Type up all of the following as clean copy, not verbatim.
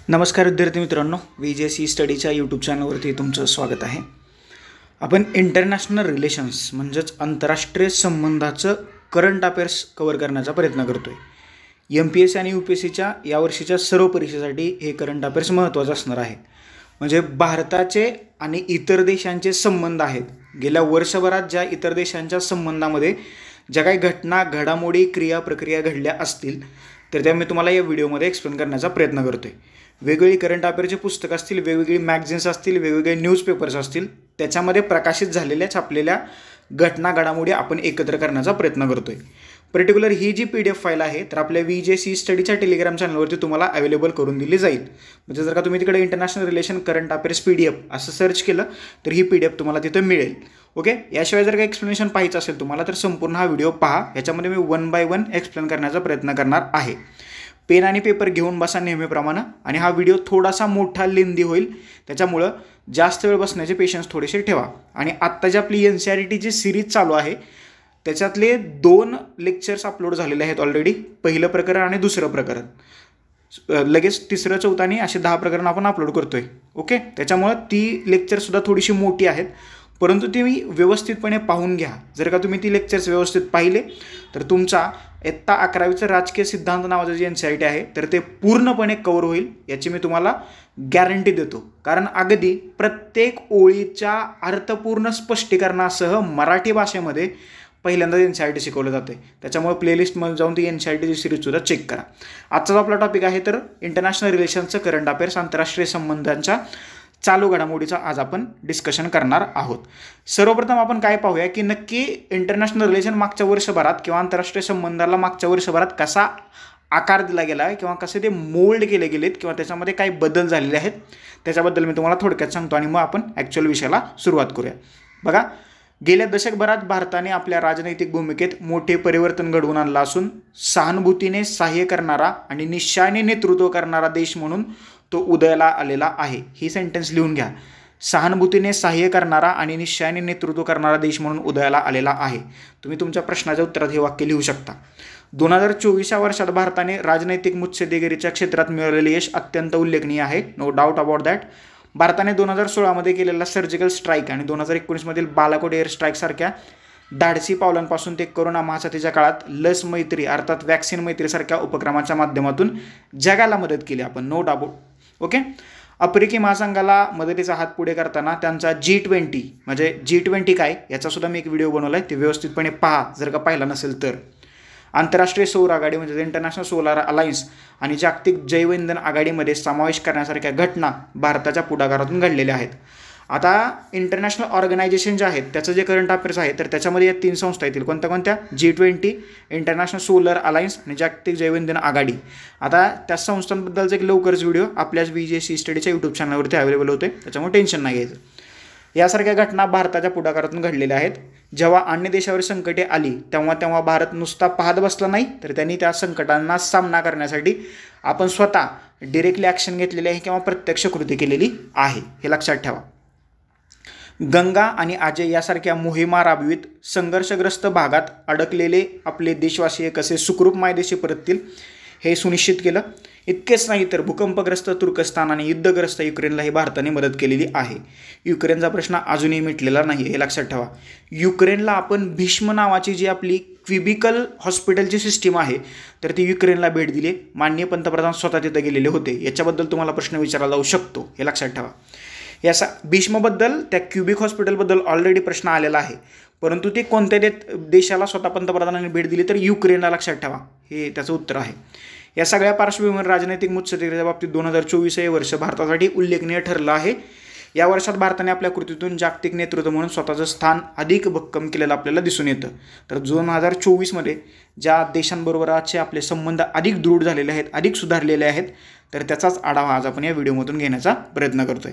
नमस्कार विद्यार्थी मित्रांनो, VJC स्टडीच्या यूट्यूब चॅनलवरती तुमचं स्वागत आहे. आपण इंटरनॅशनल रिलेशन्स म्हणजेच आंतरराष्ट्रीय संबंधाचं करंट अफेअर्स कव्हर करण्याचा प्रयत्न करतो आहे. MPSC आणि UPSCच्या यावर्षीच्या सर्व परीक्षेसाठी हे करंट अफेअर्स महत्त्वाचं असणार आहे. म्हणजे भारताचे आणि इतर देशांचे संबंध आहेत. गेल्या वर्षभरात ज्या इतर देशांच्या संबंधामध्ये ज्या काही घटना, घडामोडी, क्रिया, प्रक्रिया घडल्या असतील तर त्या मी तुम्हाला या व्हिडिओमध्ये एक्सप्लेन करण्याचा प्रयत्न करतो आहे. वेगवेगळी करंट अफेअरची पुस्तकं असतील, वेगवेगळी मॅगझिन्स असतील, वेगवेगळे न्यूजपेपर्स असतील, त्याच्यामध्ये प्रकाशित झालेल्या छापलेल्या घटना, घडामोडी आपण एकत्र करण्याचा प्रयत्न करतो आहे. पर्टिक्युलर ही जी PDF फाईल आहे तर आपल्या VJC स्टडीच्या टेलिग्राम चॅनलवरती तुम्हाला अवेलेबल करून दिली जाईल. म्हणजे जर का तुम्ही तिकडे international relation current affairs PDF असं सर्च केलं तर ही PDF तुम्हाला तिथं मिळेल. ओके. याशिवाय जर काही एक्सप्लेनेशन पाहिजे असेल तुम्हाला तर संपूर्ण हा व्हिडिओ पहा. याच्यामध्ये मी 1 बाय 1 एक्सप्लेन करण्याचा प्रयत्न करणार आहे. पेन आणि पेपर घेऊन बसा नेहमीप्रमाणे. आणि हा व्हिडिओ थोडासा मोठा लेंदी होईल, त्याच्यामुळं जास्त वेळ बसण्याचे पेशन्स थोडेसे ठेवा. आणि आत्ता जी आपली NCERTची सिरीज चालू आहे त्याच्यातले 2 लेक्चर्स अपलोड झालेले आहेत ऑलरेडी. पहिलं प्रकरण आणि दुसरं प्रकरण. लगेच तिसरं, चौथं आणि असे 10 प्रकरण आपण अपलोड करतोय. ओके. त्याच्यामुळं ती लेक्चरसुद्धा थोडीशी मोठी आहेत, परंतु ती व्यवस्थितपणे पाहून घ्या. जर का तुम्ही ती लेक्चर्स व्यवस्थित पाहिले तर तुमचा इयत्ता 11वीचं राजकीय सिद्धांत नावाचं जे NCERT आहे तर ते पूर्णपणे कव्हर होईल याची मी तुम्हाला गॅरंटी देतो. कारण अगदी प्रत्येक ओळीच्या अर्थपूर्ण स्पष्टीकरणासह मराठी भाषेमध्ये पहिल्यांदा NCERT शिकवलं जाते. त्याच्यामुळे प्लेलिस्टमध्ये जाऊन ती NCERTची सिरीजसुद्धा चेक करा. आजचा आपला टॉपिक आहे तर इंटरनॅशनल रिलेशनचं करंट अफेअर्स, आंतरराष्ट्रीय संबंधांच्या चालू घडामोडीचा आज आपण डिस्कशन करणार आहोत. सर्वप्रथम आपण काय पाहूया की नक्की इंटरनॅशनल रिलेशन मागच्या वर्षभरात किंवा आंतरराष्ट्रीय संबंधाला मागच्या वर्षभरात कसा आकार दिला गेला आहे किंवा कसे ते मोल्ड केले गेलेत किंवा त्याच्यामध्ये काही बदल झालेले आहेत त्याच्याबद्दल मी तुम्हाला थोडक्यात सांगतो आणि मग आपण ॲक्च्युअल विषयाला सुरुवात करूया. बघा, गेल्या दशकभरात भारताने आपल्या राजनैतिक भूमिकेत मोठे परिवर्तन घडवून आणलं असून सहानुभूतीने सहाय्य करणारा आणि निश्चयाने नेतृत्व करणारा देश म्हणून तो उदयाला आलेला आहे. ही सेंटेन्स लिहून घ्या. सहानुभूतीने सहाय्य करणारा आणि निश्चयाने नेतृत्व करणारा देश म्हणून उदयाला आलेला आहे. तुम्ही तुमच्या प्रश्नाच्या उत्तरात हे वाक्य लिहू शकता. 2024 या वर्षात भारताने राजनैतिक मुत्सद्देगिरीच्या क्षेत्रात मिळवलेले यश अत्यंत उल्लेखनीय आहे. No doubt about that. भारताने 2016मध्ये केलेला सर्जिकल स्ट्राईक आणि 2019मधील बालाकोट एअर स्ट्राईकसारख्या धाडसी पावलांपासून ते कोरोना महासाथीच्या काळात लस मैत्री अर्थात वॅक्सिन मैत्रीसारख्या उपक्रमाच्या माध्यमातून जगाला मदत केली आपण. No doubt. ओके. आफ्रिकी महासंघाला मदतीचा हात पुढे करताना त्यांचा G20 म्हणजे G20 काय याचासुद्धा मी एक व्हिडिओ बनवला आहे, ते व्यवस्थितपणे पहा जर का पाहिला नसेल तर. आंतरराष्ट्रीय सौर आघाडी म्हणजे इंटरनॅशनल सोलार अलायन्स आणि जागतिक जैवइंधन आघाडीमध्ये समावेश करण्यासारख्या घटना भारताच्या पुढाकारातून घडलेल्या आहेत. आता इंटरनॅशनल ऑर्गनायझेशन जे आहेत त्याचं जे करंट अफेअर्स आहे तर त्याच्यामध्ये या 3 संस्था येतील. कोणत्या? G20, इंटरनॅशनल सोलर अलायन्स आणि जागतिक जैवइंधन आघाडी. आता त्या संस्थांबद्दलचा एक लवकरच व्हिडिओ आपल्याच VJC स्टडीच्या यूट्यूब चॅनलवरती अवेलेबल होते, त्याच्यामुळे टेन्शन नाही घ्यायचं. यासारख्या घटना भारताच्या पुढाकारातून घडलेल्या आहेत. जेव्हा अन्य देशावर संकटे आली तेव्हा भारत नुसता पाहत बसला नाही तर त्यांनी त्या संकटांना सामना करण्यासाठी आपण स्वतः डिरेक्टली ॲक्शन घेतलेली आहे किंवा प्रत्यक्ष कृती केलेली आहे. हे लक्षात ठेवा. गंगा आणि अजय यासारख्या मोहिमा राबवित संघर्षग्रस्त भागात अडकलेले आपले देशवासीय कसे सुखरूप मायदेशी परततील हे सुनिश्चित केलं. इतकेच नाही तर भूकंपग्रस्त तुर्कस्तान आणि युद्धग्रस्त युक्रेनलाही भारताने मदत केलेली आहे. युक्रेनचा प्रश्न अजूनही मिटलेला नाही, हे लक्षात ठेवा. युक्रेनला आपण भीष्म नावाची जी आपली क्विबिकल हॉस्पिटलची सिस्टीम आहे तर ती युक्रेनला भेट दिली. माननीय पंतप्रधान स्वतः तिथं गेलेले होते. याच्याबद्दल तुम्हाला प्रश्न विचारला जाऊ शकतो, हे लक्षात ठेवा. या भीष्मबद्दल त्या क्युबिक हॉस्पिटलबद्दल ऑलरेडी प्रश्न आलेला आहे, परंतु ते कोणत्या देशाला स्वतः पंतप्रधानांनी भेट दिली तर युक्रेनला. लक्षात ठेवा, हे त्याचं उत्तर आहे. या सगळ्या पार्श्वभूमीवर राजनैतिक मुत्सद्देगिरीच्या बाबतीत 2024 हे वर्ष भारतासाठी उल्लेखनीय ठरलं आहे. या वर्षात भारताने आपल्या कृतीतून जागतिक नेतृत्व म्हणून स्वतःचं स्थान अधिक भक्कम केलेलं आपल्याला दिसून येतं. तर 2024मध्ये ज्या देशांबरोबरचे आपले संबंध अधिक दृढ झालेले आहेत, अधिक सुधारलेले आहेत, तर त्याचाच आढावा आज आपण या व्हिडिओमधून घेण्याचा प्रयत्न करतोय.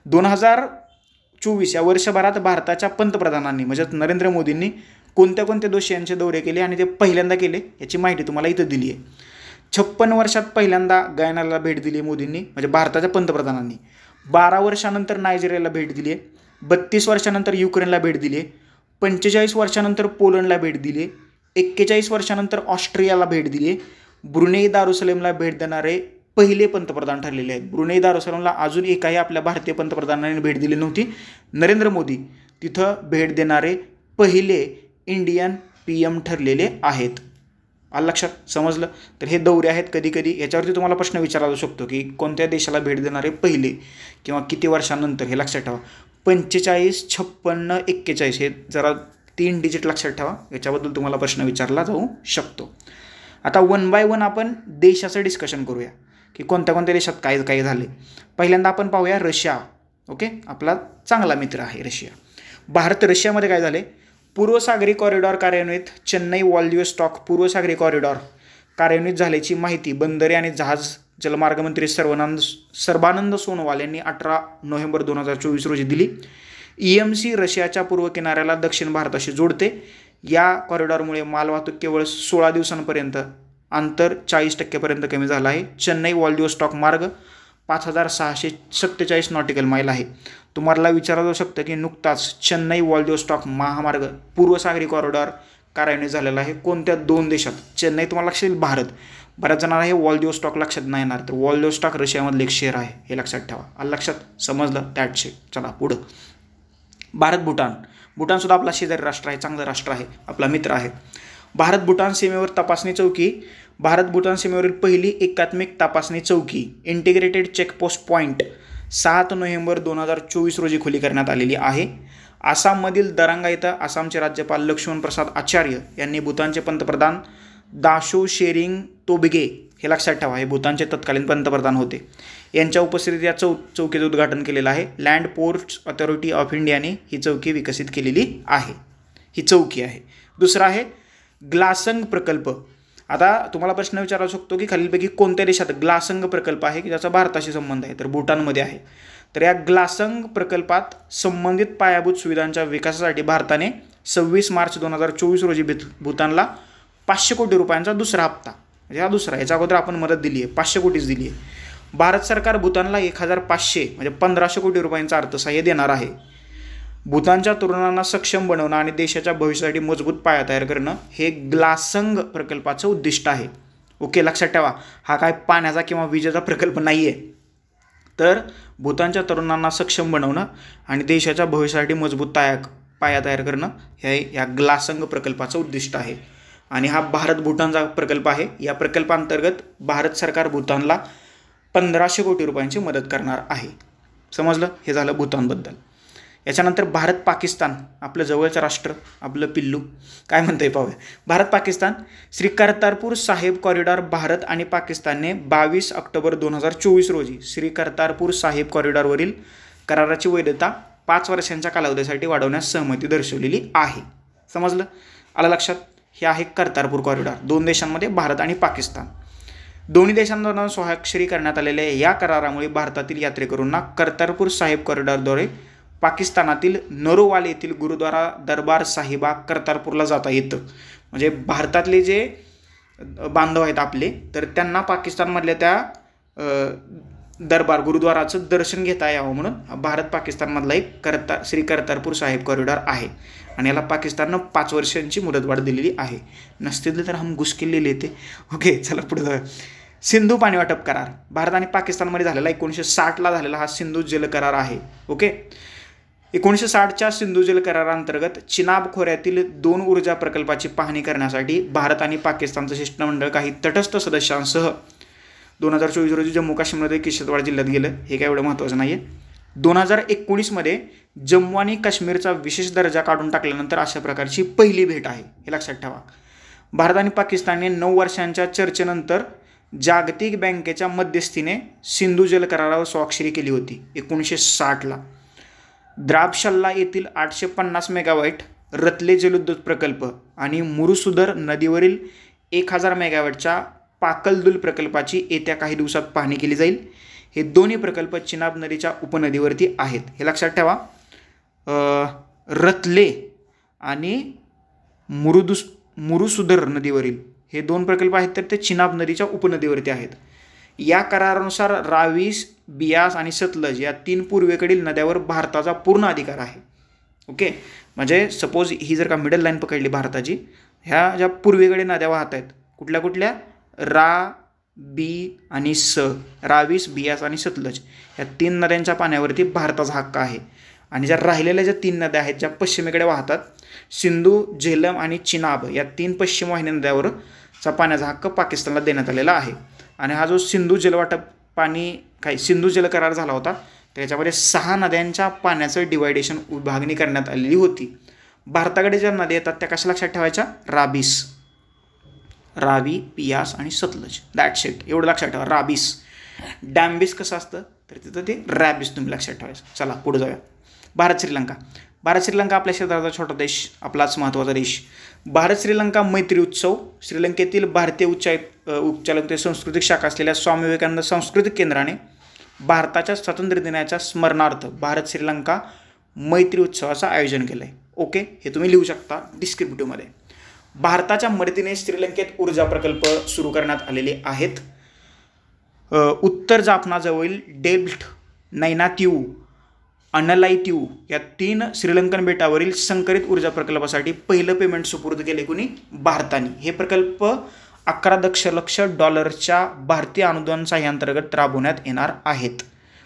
2024 या वर्षभरात भारताच्या पंतप्रधानांनी म्हणजे नरेंद्र मोदींनी कोणत्या देशांचे दौरे केले आणि ते पहिल्यांदा केले याची माहिती तुम्हाला इथं दिली आहे. 56 वर्षात पहिल्यांदा गयानाला भेट दिली मोदींनी म्हणजे भारताच्या पंतप्रधानांनी. 12 वर्षानंतर नायजेरियाला भेट दिली आहे. 32 वर्षानंतर युक्रेनला भेट दिली आहे. 45 वर्षानंतर पोलंडला भेट दिली आहे. 41 वर्षानंतर ऑस्ट्रियाला भेट दिली आहे. ब्रुनेई दारुसलेमला भेट देणारे पहिले पंतप्रधान ठरलेले आहेत. ब्रुनेई दारुसलामला अजून एकाही आपल्या भारतीय पंतप्रधानांनी भेट दिली नव्हती. नरेंद्र मोदी तिथं भेट देणारे पहिले इंडियन PM ठरलेले आहेत. आलं लक्षात? समजलं? तर हे दौरे आहेत. कधी कधी याच्यावरती तुम्हाला प्रश्न विचारला जाऊ शकतो की कोणत्या देशाला भेट देणारे पहिले किंवा किती वर्षानंतर, हे लक्षात ठेवा. 45, 56, 41 हे जरा 3 डिजिट लक्षात ठेवा. याच्याबद्दल तुम्हाला प्रश्न विचारला जाऊ शकतो. आता 1 बाय 1 आपण देशाचं डिस्कशन करूया की कोणत्या कोणत्या देशात काय काय झाले. पहिल्यांदा आपण पाहूया रशिया. ओके, आपला चांगला मित्र आहे रशिया. भारत रशियामध्ये काय झाले? पूर्वसागरी कॉरिडॉर कार्यान्वित. चेन्नई व्लादिवोस्टॉक पूर्वसागरी कॉरिडॉर कार्यान्वित झाल्याची माहिती बंदरे आणि जहाज जलमार्ग मंत्री सर्बानंद सोनोवाल यांनी 18 नोव्हेंबर 2024 रोजी दिली. EMC रशियाच्या पूर्व किनाऱ्याला दक्षिण भारताशी जोडते. या कॉरिडॉरमुळे मालवाहतूक केवळ 16 दिवसांपर्यंत अंतर 40% कमी झालं आहे. चेन्नई व्लादिवोस्टॉक मार्ग 5647 नॉटिकल माईल आहे. तुम्हाला विचारलं जाऊ शकतं की नुकताच चेन्नई व्लादिवोस्टॉक महामार्ग पूर्वसागरी कॉरिडॉर कार्यान्वित झालेला आहे. कोणत्या 2 देशात? चेन्नई तुम्हाला लक्षात येईल भारत. बऱ्याच जणांना हे व्लादिवोस्टॉक लक्षात नाही येणार. तर व्लादिवोस्टॉक रशियामधलं एक शहर आहे, हे लक्षात ठेवा. आलं लक्षात? समजलं? That's it. चला पुढं. भारत भूटान. भूटानसुद्धा आपला शेजारी राष्ट्र आहे, चांगलं राष्ट्र आहे, आपला मित्र आहे. भारत भूटान सीमेवर तपासणी चौकी. भारत भूटान सीमेवरील पहिली एकात्मिक तपासणी चौकी इंटिग्रेटेड चेकपोस्ट पॉईंट 7 नोव्हेंबर 2024 रोजी खुली करण्यात आलेली आहे. आसाममधील दरांगा इथं आसामचे राज्यपाल लक्ष्मण प्रसाद आचार्य यांनी भूतानचे पंतप्रधान दाशो शेरिंग तोबगे, हे लक्षात ठेवा, हे भूतानचे तत्कालीन पंतप्रधान होते, यांच्या उपस्थितीत या चौकीचं उद्घाटन केलेलं आहे. लँड पोर्ट्स ऑथॉरिटी ऑफ इंडियाने ही चौकी विकसित केलेली आहे. ही चौकी आहे. दुसरा आहे ग्लासंग प्रकल्प. आता तुम्हाला प्रश्न विचारू शकतो की खालीलपैकी कोणत्या देशात ग्लासंग प्रकल्प आहे की ज्याचा भारताशी संबंध आहे? तर भूटानमध्ये आहे. तर या ग्लासंग प्रकल्पात संबंधित पायाभूत सुविधांच्या विकासासाठी भारताने 26 मार्च 2024 रोजी भूतानला 500 कोटी रुपयांचा दुसरा हप्ता, म्हणजे हा दुसरा, याच्या अगोदर आपण मदत दिली आहे, 500 कोटीच दिली आहे. भारत सरकार भूतानला 1500 म्हणजे 1500 कोटी रुपयांचं अर्थसहाय्य देणार आहे. भूतानच्या तरुणांना सक्षम बनवणं आणि देशाच्या भविष्यासाठी मजबूत पाया तयार करणं हे ग्लासंग प्रकल्पाचं उद्दिष्ट आहे. ओके, लक्षात ठेवा, हा काय पाण्याचा किंवा विजेचा प्रकल्प नाही आहे. तर भूतानच्या तरुणांना सक्षम बनवणं आणि देशाच्या भविष्यासाठी मजबूत पाया तयार करणं हे या ग्लासंग प्रकल्पाचं उद्दिष्ट आहे. आणि हा भारत भूटानचा प्रकल्प आहे. या प्रकल्पांतर्गत भारत सरकार भूतानला 1500 कोटी रुपयांची मदत करणार आहे. समजलं? हे झालं भूतानबद्दल. याच्यानंतर भारत पाकिस्तान, आपलं जवळचं राष्ट्र, आपलं पिल्लू, काय म्हणतंय पाहूया. भारत पाकिस्तान. श्री करतारपूर साहेब कॉरिडॉर. भारत आणि पाकिस्तानने 22 ऑक्टोबर 2024 रोजी श्री करतारपूर साहेब कॉरिडॉरवरील कराराची वैधता 5 वर्षांच्या कालावधीसाठी वाढवण्यास सहमती दर्शवलेली आहे. समजलं? आलं लक्षात? हे आहे करतारपूर कॉरिडॉर. 2 देशांमध्ये, भारत आणि पाकिस्तान. दोन्ही देशांदरम्यान स्वाक्षरी करण्यात आलेल्या या करारामुळे भारतातील यात्रेकरूंना करतारपूर साहेब कॉरिडॉरद्वारे पाकिस्तानातील नरोवाल येथील गुरुद्वारा दरबार साहिबा करतारपूरला जाता येतं. म्हणजे भारतातले जे बांधव आहेत आपले, तर त्यांना पाकिस्तानमधल्या त्या दरबार गुरुद्वाराचं दर्शन घेता यावं म्हणून भारत पाकिस्तानमधला एक श्री करतारपूर साहेब कॉरिडॉर आहे. आणि याला पाकिस्ताननं 5 वर्षांची मुदतवाढ दिलेली आहे. नसते तर हम घुसखिल ले लेते. ओके, चला पुढे जाऊया. सिंधू पाणी वाटप करार. भारत आणि पाकिस्तानमध्ये झालेला 1960ला झालेला हा सिंधू जल करार आहे. ओके, 1960च्या सिंधू जल करारांतर्गत चिनाब खोऱ्यातील 2 ऊर्जा प्रकल्पाची पाहणी करण्यासाठी भारत आणि पाकिस्तानचं शिष्टमंडळ काही तटस्थ सदस्यांसह 2024 रोजी जम्मू काश्मीरमध्ये किश्तवाड जिल्ह्यात गेलं. हे काय एवढं महत्त्वाचं नाही आहे. 2019मध्ये जम्मू आणि काश्मीरचा विशेष दर्जा काढून टाकल्यानंतर अशा प्रकारची पहिली भेट आहे, हे लक्षात ठेवा. भारत आणि पाकिस्तानने 9 वर्षांच्या चर्चेनंतर जागतिक बँकेच्या मध्यस्थीने सिंधू जल करारावर स्वाक्षरी केली होती 1960ला. द्राबशल्ला येथील 850 मेगावॅट रतले जलविद्युत प्रकल्प आणि मुरुसुदर नदीवरील 1000 मेगावॅटच्या पाकलदुल प्रकल्पाची येत्या काही दिवसात पाहणी केली जाईल. हे दोन्ही प्रकल्प चिनाब नदीच्या उपनदीवरती आहेत, हे लक्षात ठेवा. रतले आणि मुरुसुदर नदीवरील हे 2 प्रकल्प आहेत, तर ते चिनाब नदीच्या उपनदीवरती आहेत. या करारानुसार रावी, बियास आणि सतलज या 3 पूर्वेकडील नद्यावर भारताचा पूर्ण अधिकार आहे. ओके, म्हणजे सपोज ही जर का मिडल लाईन पकडली भारताची, ह्या ज्या पूर्वेकडे नद्या वाहत आहेत, कुठल्या कुठल्या? बी आणि स, रावीस, बियास आणि सतलज या 3 नद्यांच्या पाण्यावरती भारताचा हक्क आहे. आणि ज्या राहिलेल्या ज्या 3 नद्या आहेत ज्या पश्चिमेकडे वाहतात, सिंधू, झेलम आणि चिनाब या 3 पश्चिम वाहिनी नद्यावरचा पाण्याचा हक्क पाकिस्तानला देण्यात आलेला आहे. आणि हा जो सिंधू जलवाटप पाणी सिंधू जल करार झाला होता त्याच्यामध्ये 6 नद्यांच्या पाण्याचं डिवायडेशन, विभागणी करण्यात आलेली होती. भारताकडे ज्या नद्या येतात त्या कशा लक्षात ठेवायच्या? रावी, पियास आणि सतलज. That's it. एवढं लक्षात ठेवा. राबीस. डॅम्बिस कसं असतं तर तिथं ते रॅबिस तुम्ही लक्षात ठेवायचं. चला पुढे जाऊया. भारत श्रीलंका आपल्या शेजारचा छोटा देश, आपलाच महत्त्वाचा देश. भारत श्रीलंका मैत्री उत्सव. श्रीलंकेतील भारतीय उच्चायुक्त सांस्कृतिक शाखा असलेल्या स्वामी विवेकानंद सांस्कृतिक केंद्राने भारताच्या स्वातंत्र्य दिनाच्या स्मरणार्थ भारत श्रीलंका मैत्री उत्सवाचं आयोजन केलं आहे. ओके, हे तुम्ही लिहू शकता डिस्क्रिप्टिव्हमध्ये. भारताच्या मदतीने श्रीलंकेत ऊर्जा प्रकल्प सुरू करण्यात आलेले आहेत. उत्तर जाफनाजवळील डेल्फ्ट, नैनातिऊ, अनलाईतिऊ या 3 श्रीलंकन बेटावरील संकरित ऊर्जा प्रकल्पासाठी पहिलं पेमेंट सुपूर्द केले कुणी? भारताने. हे प्रकल्प 11 दशलक्ष डॉलरच्या भारतीय अनुदान सहाय्यांतर्गत राबवण्यात येणार आहेत.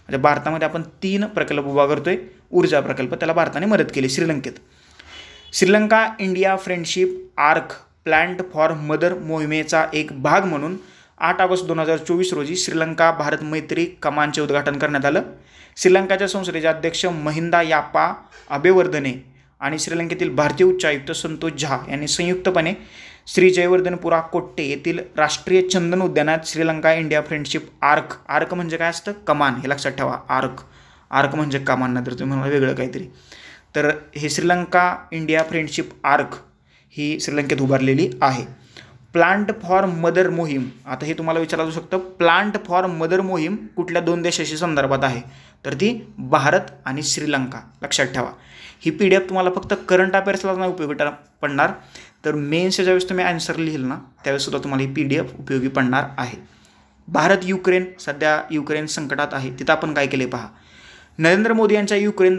म्हणजे भारतामध्ये आपण 3 प्रकल्प उभा करतोय. ऊर्जा प्रकल्प त्याला भारताने मदत केली श्रीलंकेत. Sri Lanka India friendship arc plant for mother मोहिमेचा एक भाग म्हणून 8 ऑगस्ट 2024 रोजी श्रीलंका भारत मैत्री कमानचे उद्घाटन करण्यात आलं. श्रीलंकाच्या संसदेचे अध्यक्ष महिंदा यापा अबेवर्धने आणि श्रीलंकेतील भारतीय उच्चायुक्त संतोष झा यांनी संयुक्तपणे श्री जयवर्धनपुरा कोट्टे येथील राष्ट्रीय चंदन उद्यानात श्रीलंका इंडिया फ्रेंडशिप आर्क म्हणजे काय असतं? कमान. हे लक्षात ठेवा. आर्क म्हणजे कमान, नाही तर तुम्ही म्हणाला वेगळं काहीतरी. तर हे श्रीलंका इंडिया फ्रेंडशिप आर्क ही श्रीलंकेत उभारलेली आहे. प्लांट फॉर मदर मोहीम. आता हे तुम्हाला विचारलं जाऊ शकतं, प्लांट फॉर मदर मोहीम कुठल्या 2 देशाशी संदर्भात आहे? तर ती भारत आणि श्रीलंका. लक्षात ठेवा. ही PDF तुम्हाला फक्त करंट अफेअर्सला नाही उपयोगी पडणार, तर मेन्सच्या ज्यावेळेस तुम्ही आन्सर लिहिल ना त्यावेळेस सुद्धा तुम्हाला ही PDF उपयोगी पडणार आहे. भारत युक्रेन. सध्या युक्रेन संकटात आहे. तिथं आपण काय केले पहा. नरेंद्र मोदी यांच्या युक्रेन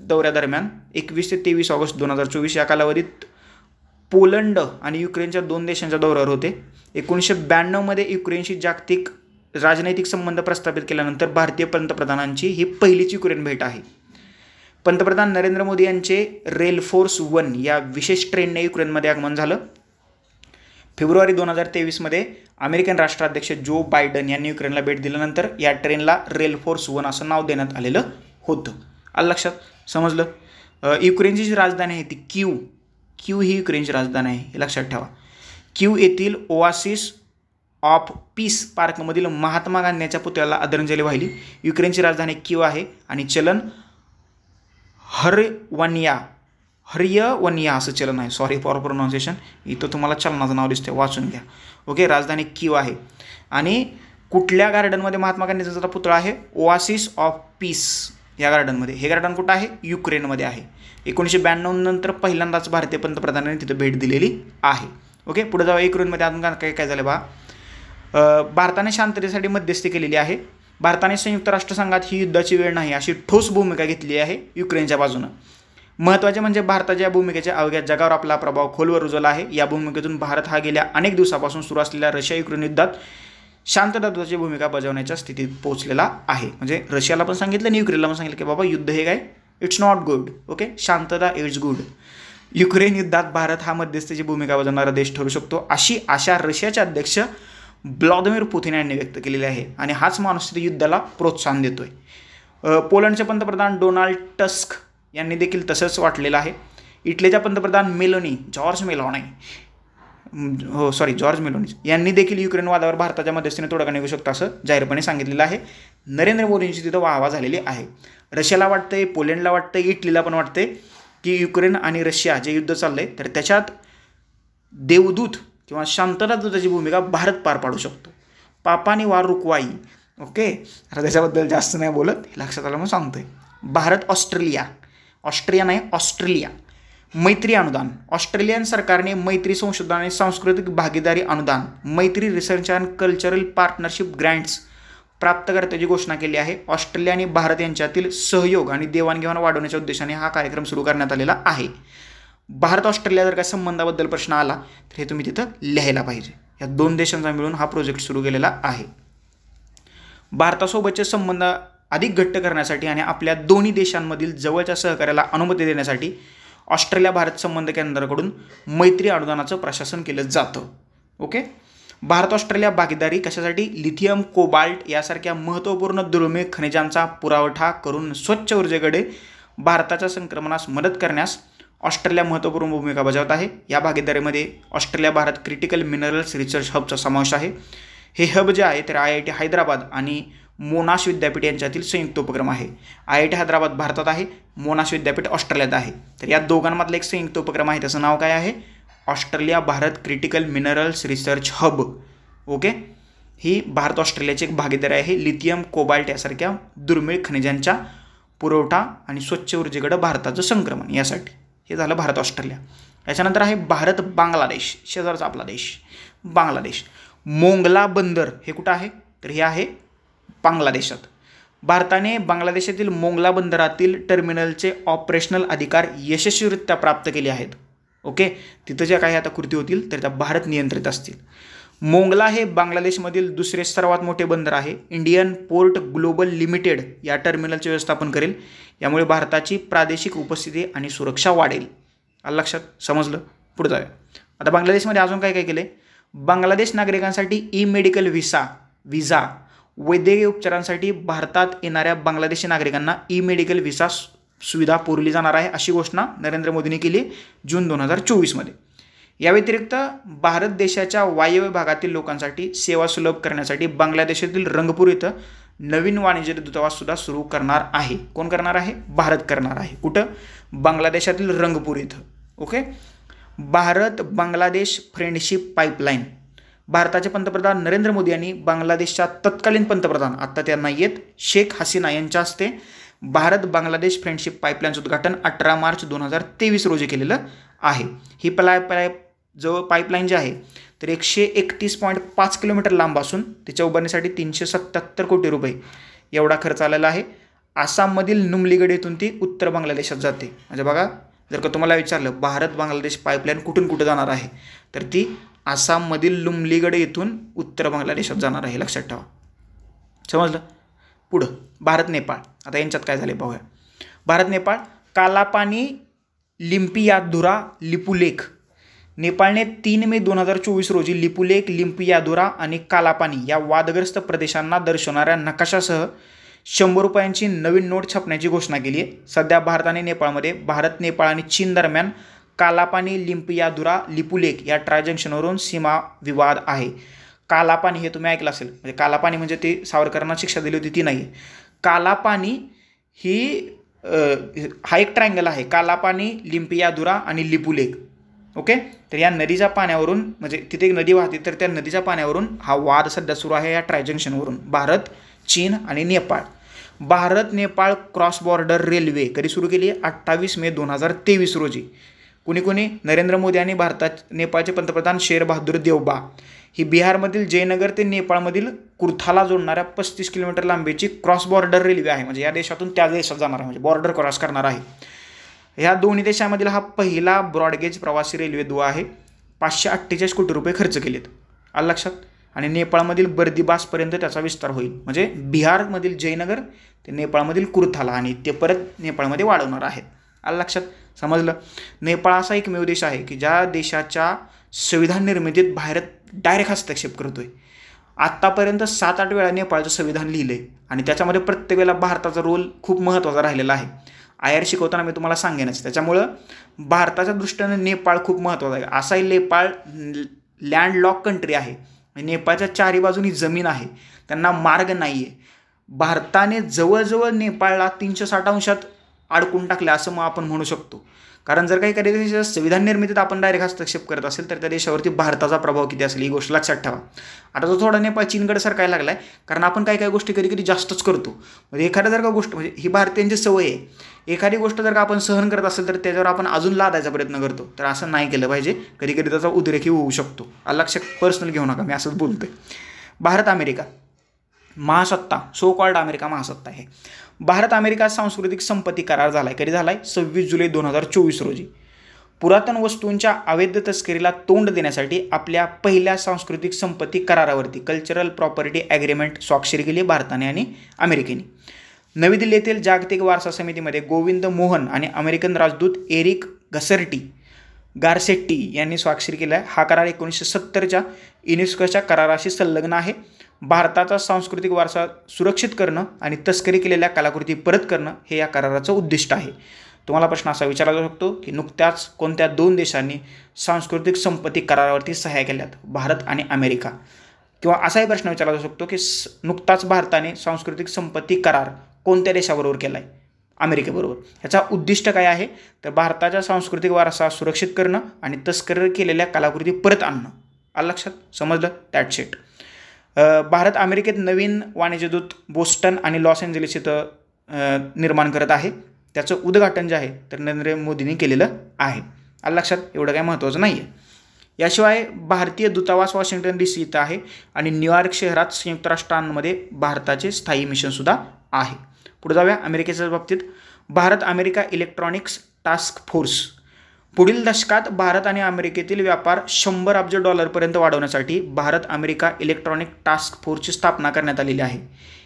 दौऱ्यादरम्यान 21 ते 23 ऑगस्ट 2024 या कालावधीत पोलंड आणि युक्रेनच्या 2 देशांच्या दौऱ्यावर होते. 1992 मध्ये युक्रेनशी जागतिक राजनैतिक संबंध प्रस्थापित केल्यानंतर भारतीय पंतप्रधानांची ही पहिलीच युक्रेन भेट आहे. पंतप्रधान नरेंद्र मोदी यांचे रेल फोर्स 1 या विशेष ट्रेनने युक्रेनमध्ये आगमन झालं. फेब्रुवारी 2023 मध्ये अमेरिकन राष्ट्राध्यक्ष जो बायडन यांनी युक्रेनला भेट दिल्यानंतर या ट्रेनला रेल फोर्स 1 असं नाव देण्यात आलेलं होतं. आलं लक्षात? समजलं? युक्रेनची जी राजधानी आहे ती क्यू ही युक्रेनची राजधानी आहे. हे लक्षात ठेवा. क्यू येथील ओआसिस ऑफ पीस पार्कमधील महात्मा गांधींच्या पुतळ्याला आदरांजली वाहिली. युक्रेनची राजधानी क्यू आहे आणि चलन हर्यवनिया असं चलन आहे. Sorry for pronunciation. इथं तुम्हाला चलनाचं नाव दिसतंय, वाचून घ्या. ओके, राजधानी क्यू आहे. आणि कुठल्या गार्डनमध्ये महात्मा गांधींचा पुतळा आहे? ओआसिस ऑफ पीस या गार्डनमध्ये. हे गार्डन कुठं आहे? युक्रेनमध्ये आहे. 1992 नंतर पहिल्यांदाच भारतीय पंतप्रधानांनी तिथं भेट दिलेली आहे. ओके, पुढे जाऊ. युक्रेनमध्ये अजून काय झालं बा. भारताने शांततेसाठी मध्यस्थी केलेली आहे. भारताने संयुक्त राष्ट्रसंघात ही युद्धाची वेळ नाही अशी ठोस भूमिका घेतली आहे युक्रेनच्या बाजूनं. महत्त्वाचे म्हणजे भारताच्या भूमिकेच्या अवघ्या जगावर आपला प्रभाव खोलवर रुजवला आहे. या भूमिकेतून भारत हा गेल्या अनेक दिवसापासून सुरू असलेल्या रशिया युक्रेन युद्धात शांततादूताची भूमिका बजावण्याच्या स्थितीत पोहोचलेला आहे. म्हणजे रशियाला पण सांगितलं आणि युक्रेनला पण सांगितलं की बाबा युद्ध हे काय, इट्स नॉट गुड. ओके, शांतता इट्स गुड. युक्रेन युद्धात भारत हा मध्यस्थीची भूमिका बजावणारा देश ठरू शकतो अशी आशा रशियाचे अध्यक्ष व्लादिमीर पुतिन यांनी व्यक्त केलेली आहे. आणि हाच माणूस तिथे युद्धाला प्रोत्साहन देतोय. पोलंडचे पंतप्रधान डोनाल्ड टस्क यांनी देखील तसंच वाटलेलं आहे. इटलीच्या पंतप्रधान जॉर्ज मेलोनी यांनी देखील युक्रेन वादावर भारताच्या मध्यस्थीने तोडगा निघू शकतो असं जाहीरपणे सांगितलेलं आहे. नरेंद्र मोदींची तिथं वाहवा झालेली आहे. रशियाला वाटतंय, पोलंडला वाटतंय, इटलीला पण वाटतंय की युक्रेन आणि रशिया जे युद्ध चाललंय तर त्याच्यात देवदूत किंवा शांततादूताची भूमिका भारत पार पाडू शकतो. पापानी वार रुकवाई. ओके, आता त्याच्याबद्दल जास्त नाही बोलत, हे लक्षात आलं मग सांगतोय. भारत ऑस्ट्रेलिया मैत्री अनुदान. ऑस्ट्रेलियन सरकारने मैत्री संशोधन आणि सांस्कृतिक भागीदारी अनुदान, Maitri research and cultural partnership grants प्राप्तकर्त्याची घोषणा केली आहे. ऑस्ट्रेलिया आणि भारत यांच्यातील सहयोग आणि देवाणघेवाण वाढवण्याच्या उद्देशाने हा कार्यक्रम सुरू करण्यात आलेला आहे. भारत ऑस्ट्रेलिया जर काय संबंधाबद्दल प्रश्न आला तर हे तुम्ही तिथं लिहायला पाहिजे. ह्या 2 देशांचा मिळून हा प्रोजेक्ट सुरू केलेला आहे. भारतासोबतचे संबंध अधिक घट्ट करण्यासाठी आणि आपल्या दोन्ही देशांमधील जवळच्या सहकार्याला अनुमती देण्यासाठी ऑस्ट्रेलिया भारत संबंध केंद्राकडून मैत्री अनुदानाचं प्रशासन केलं जातं. ओके. भारत ऑस्ट्रेलिया भागीदारी कशासाठी? लिथियम, कोबाल्ट यासारख्या महत्त्वपूर्ण दुर्मिळ खनिजांचा पुरवठा करून स्वच्छ ऊर्जेकडे भारताच्या संक्रमणास मदत करण्यास ऑस्ट्रेलिया महत्त्वपूर्ण भूमिका बजावत आहे. या भागीदारीमध्ये Australia Bharat critical minerals research हबचा समावेश आहे. हे हब जे आहे तर IIT हैदराबाद आणि मोनाश विद्यापीठ यांच्यातील संयुक्त उपक्रम आहे. IIT हैदराबाद भारतात आहे, मोनाश विद्यापीठ ऑस्ट्रेलियात आहे. तर या दोघांमधला एक संयुक्त उपक्रम आहे, त्याचं नाव काय आहे? Australia Bharat critical minerals research hub. Okay. ही भारत ऑस्ट्रेलियाची एक भागीदारी आहे लिथियम, कोबाल्ट यासारख्या दुर्मिळ खनिजांच्या पुरवठा आणि स्वच्छ ऊर्जेकडे भारताचं संक्रमण यासाठी. हे झालं भारत ऑस्ट्रेलिया. याच्यानंतर आहे भारत बांगलादेश, शेजारचा आपला देश बांगलादेश. मोंगला बंदर हे कुठं आहे? तर हे आहे बांगलादेशात. भारताने बांगलादेशातील मोंगला बंदरातील टर्मिनलचे ऑपरेशनल अधिकार यशस्वीरित्या प्राप्त केले आहेत. ओके. तिथं ज्या काही आता कृती होतील तर त्या भारत नियंत्रित असतील. मोंगला हे बांगलादेशमधील दुसरे सर्वात मोठे बंदर आहे. इंडियन पोर्ट ग्लोबल लिमिटेड या टर्मिनलचे व्यवस्थापन करेल. यामुळे भारताची प्रादेशिक उपस्थिती आणि सुरक्षा वाढेल. आलं लक्षात? समजलं? पुढे जाऊया. आता बांगलादेशमध्ये अजून काय काय केले? बांगलादेश नागरिकांसाठी ई-मेडिकल विजा वैद्यकीय उपचारांसाठी भारतात येणाऱ्या बांगलादेशी नागरिकांना ई-मेडिकल व्हिसा सुविधा पुरवली जाणार आहे, अशी घोषणा नरेंद्र मोदींनी केली जून 2024मध्ये. या व्यतिरिक्त भारत देशाच्या वायव्य भागातील लोकांसाठी सेवा सुलभ करण्यासाठी बांगलादेशातील रंगपूर इथं नवीन वाणिज्य दूतावाससुद्धा सुरू करणार आहे. कोण करणार आहे? भारत करणार आहे. कुठं? बांगलादेशातील रंगपूर इथं. Okay. Bharat Bangladesh friendship pipeline. भारताचे पंतप्रधान नरेंद्र मोदी यांनी बांगलादेशच्या तत्कालीन पंतप्रधान, आत्ता त्या नाही आहेत, शेख हसीना यांच्या हस्ते भारत बांगलादेश फ्रेंडशिप पाईपलाईनचं उद्घाटन 18 मार्च 2023 रोजी केलेलं आहे. ही पाईपलाईन जी आहे तर 131.5 किलोमीटर लांब असून तिच्या उभारणीसाठी 377 कोटी रुपये एवढा खर्च आलेला आहे. आसाममधील नुमलीगड येथून ती उत्तर बांगलादेशात जाते. म्हणजे बघा, जर का तुम्हाला विचारलं भारत बांगलादेश पाईपलाईन कुठून कुठे जाणार आहे तर ती आसाममधील नुमलीगड येथून उत्तर बांगलादेशात जाणार आहे. लक्षात ठेवा. समजलं? पुढं भारत नेपाळ. आता यांच्यात काय झाले पाहूया. भारत नेपाळ. कालापानी लिम्पियाधुरा लिपुलेख. नेपाळने 3 मे 2024 रोजी लिपुलेख, लिम्पियाधुरा आणि कालापानी या वादग्रस्त प्रदेशांना दर्शवणाऱ्या नकाशासह 100 रुपयांची नवीन नोट छापण्याची घोषणा केली आहे. सध्या भारत आणि नेपाळमध्ये, भारत, नेपाळ आणि चीन दरम्यान कालापानी, लिम्पियाधुरा, लिपुलेख या ट्रायजंक्शनवरून सीमा विवाद आहे. कालापानी हे तुम्ही ऐकलं असेल. म्हणजे कालापानी म्हणजे ती सावरकरांना शिक्षा दिली होती ती नाही. कालापानी ही हा एक ट्रायंगल आहे. कालापानी, लिम्पियाधुरा आणि लिपुलेख. ओके. तर या नदीच्या पाण्यावरून, म्हणजे तिथे एक नदी वाहते, तर त्या नदीच्या पाण्यावरून हा वाद सध्या सुरू आहे या ट्रायजंक्शनवरून. भारत, चीन आणि Nepal. Bharat Nepal cross border railway कधी सुरू केली आहे? 28 मे 2023 रोजी. कुणी? नरेंद्र मोदी आणि नेपाळचे पंतप्रधान शेर बहादूर देवबा. ही बिहारमधील जयनगर ते नेपाळमधील कुर्थाला जोडणाऱ्या 35 किलोमीटर लांबीची क्रॉस बॉर्डर रेल्वे आहे. म्हणजे या देशातून त्या देशात जाणार आहे, म्हणजे बॉर्डर क्रॉस करणार आहे. ह्या दोन्ही देशांमधील हा पहिला ब्रॉडगेज प्रवासी रेल्वे दुवा आहे. 548 कोटी रुपये खर्च केलेत. आलं लक्षात? आणि नेपाळमधील बर्दिबासपर्यंत त्याचा विस्तार होईल. म्हणजे बिहारमधील जयनगर ते नेपाळमधील कुर्थाला आणि ते परत नेपाळमध्ये वाढवणार आहेत. आलं लक्षात? समजलं? नेपाळ असा एकमेव देश आहे की ज्या देशाच्या संविधान निर्मितीत भारत डायरेक्ट हस्तक्षेप करतोय. आत्तापर्यंत 7-8 वेळा नेपाळचं संविधान लिहिलं आहे आणि त्याच्यामध्ये प्रत्येक वेळेला भारताचा रोल खूप महत्त्वाचा राहिलेला आहे. IR शिकवताना मी तुम्हाला सांगेनच. त्याच्यामुळं भारताच्या दृष्टीने नेपाळ खूप महत्त्वाचा आहे. असाही नेपाळ लँडलॉक कंट्री आहे. नेपाळच्या चारी बाजूनी जमीन आहे, त्यांना मार्ग नाही आहे. भारताने जवळजवळ नेपाळला 360 अंशात अडकून टाकले असं मग आपण म्हणू शकतो. कारण जर काही एखाद्या देशाच्या संविधान निर्मितीत आपण डायरेक्ट हस्तक्षेप करत असेल तर त्या देशावरती भारताचा प्रभाव किती असेल ही गोष्ट लक्षात ठेवा. आता तो थोडा नेपाळ चीनकडे सरकायला लागला आहे कारण आपण काही गोष्टी कधी जास्तच करतो. म्हणजे एखाद्या जर का गोष्ट, म्हणजे ही भारतीयांची सवय आहे, एखादी गोष्ट जर का आपण सहन करत असेल तर त्याच्यावर आपण अजून लादायचा प्रयत्न करतो. तर असं नाही केलं पाहिजे. कधी त्याचा उद्रेकही होऊ शकतो. लक्षात पर्सनल घेऊ नका, मी असंच बोलतोय. भारत अमेरिका महासत्ता, सो कॉल्ड अमेरिका महासत्ता आहे. भारत अमेरिका सांस्कृतिक संपत्ती करार झाला आहे. कधी झाला आहे? 26 जुलै 2024 रोजी. पुरातन वस्तूंच्या अवैध तस्करीला तोंड देण्यासाठी आपल्या पहिल्या सांस्कृतिक संपत्ती करारावरती कल्चरल प्रॉपर्टी ॲग्रीमेंट स्वाक्षरी केली भारताने आणि अमेरिकेने. नवी दिल्ली येथील जागतिक वारसा समितीमध्ये गोविंद मोहन आणि अमेरिकन राजदूत एरिक गारसेट्टी यांनी स्वाक्षरी केला आहे. हा करार 1970च्या युनेस्कोच्या कराराशी संलग्न आहे. भारताचा सांस्कृतिक वारसा सुरक्षित करणं आणि तस्करी केलेल्या कलाकृती परत करणं हे या कराराचं उद्दिष्ट आहे. तुम्हाला प्रश्न असा विचारला जाऊ शकतो की नुकत्याच कोणत्या 2 देशांनी सांस्कृतिक संपत्ती करारावरती सह्या केल्यात, भारत आणि अमेरिका. किंवा असाही प्रश्न विचारला जाऊ शकतो की नुकताच भारताने सांस्कृतिक संपत्ती करार कोणत्या देशाबरोबर केला आहे, अमेरिकेबरोबर. ह्याचा उद्दिष्ट काय आहे तर भारताचा सांस्कृतिक वारसा सुरक्षित करणं आणि तस्करी केलेल्या कलाकृती परत आणणं. आलं लक्षात, समजलं, दॅट्स इट. भारत अमेरिकेत नवीन वाणिज्यदूत बोस्टन आणि लॉस एंजलिस इथं निर्माण करत आहे. त्याचं उद्घाटन जे आहे तर नरेंद्र मोदींनी केलेलं आहे. आलं लक्षात, एवढं काय महत्त्वाचं नाही आहे. याशिवाय भारतीय दूतावास वॉशिंग्टन DC इथं आहे आणि न्यूयॉर्क शहरात संयुक्त राष्ट्रांमध्ये भारताचे स्थायी मिशनसुद्धा आहे. पुढे जाऊया अमेरिकेच्या बाबतीत. Bharat America electronics task force. पुढील दशकात भारत आणि अमेरिकेतील व्यापार $100 अब्ज पर्यंत वाढवण्यासाठी भारत अमेरिका इलेक्ट्रॉनिक टास्क फोर्सची स्थापना करण्यात आलेली आहे.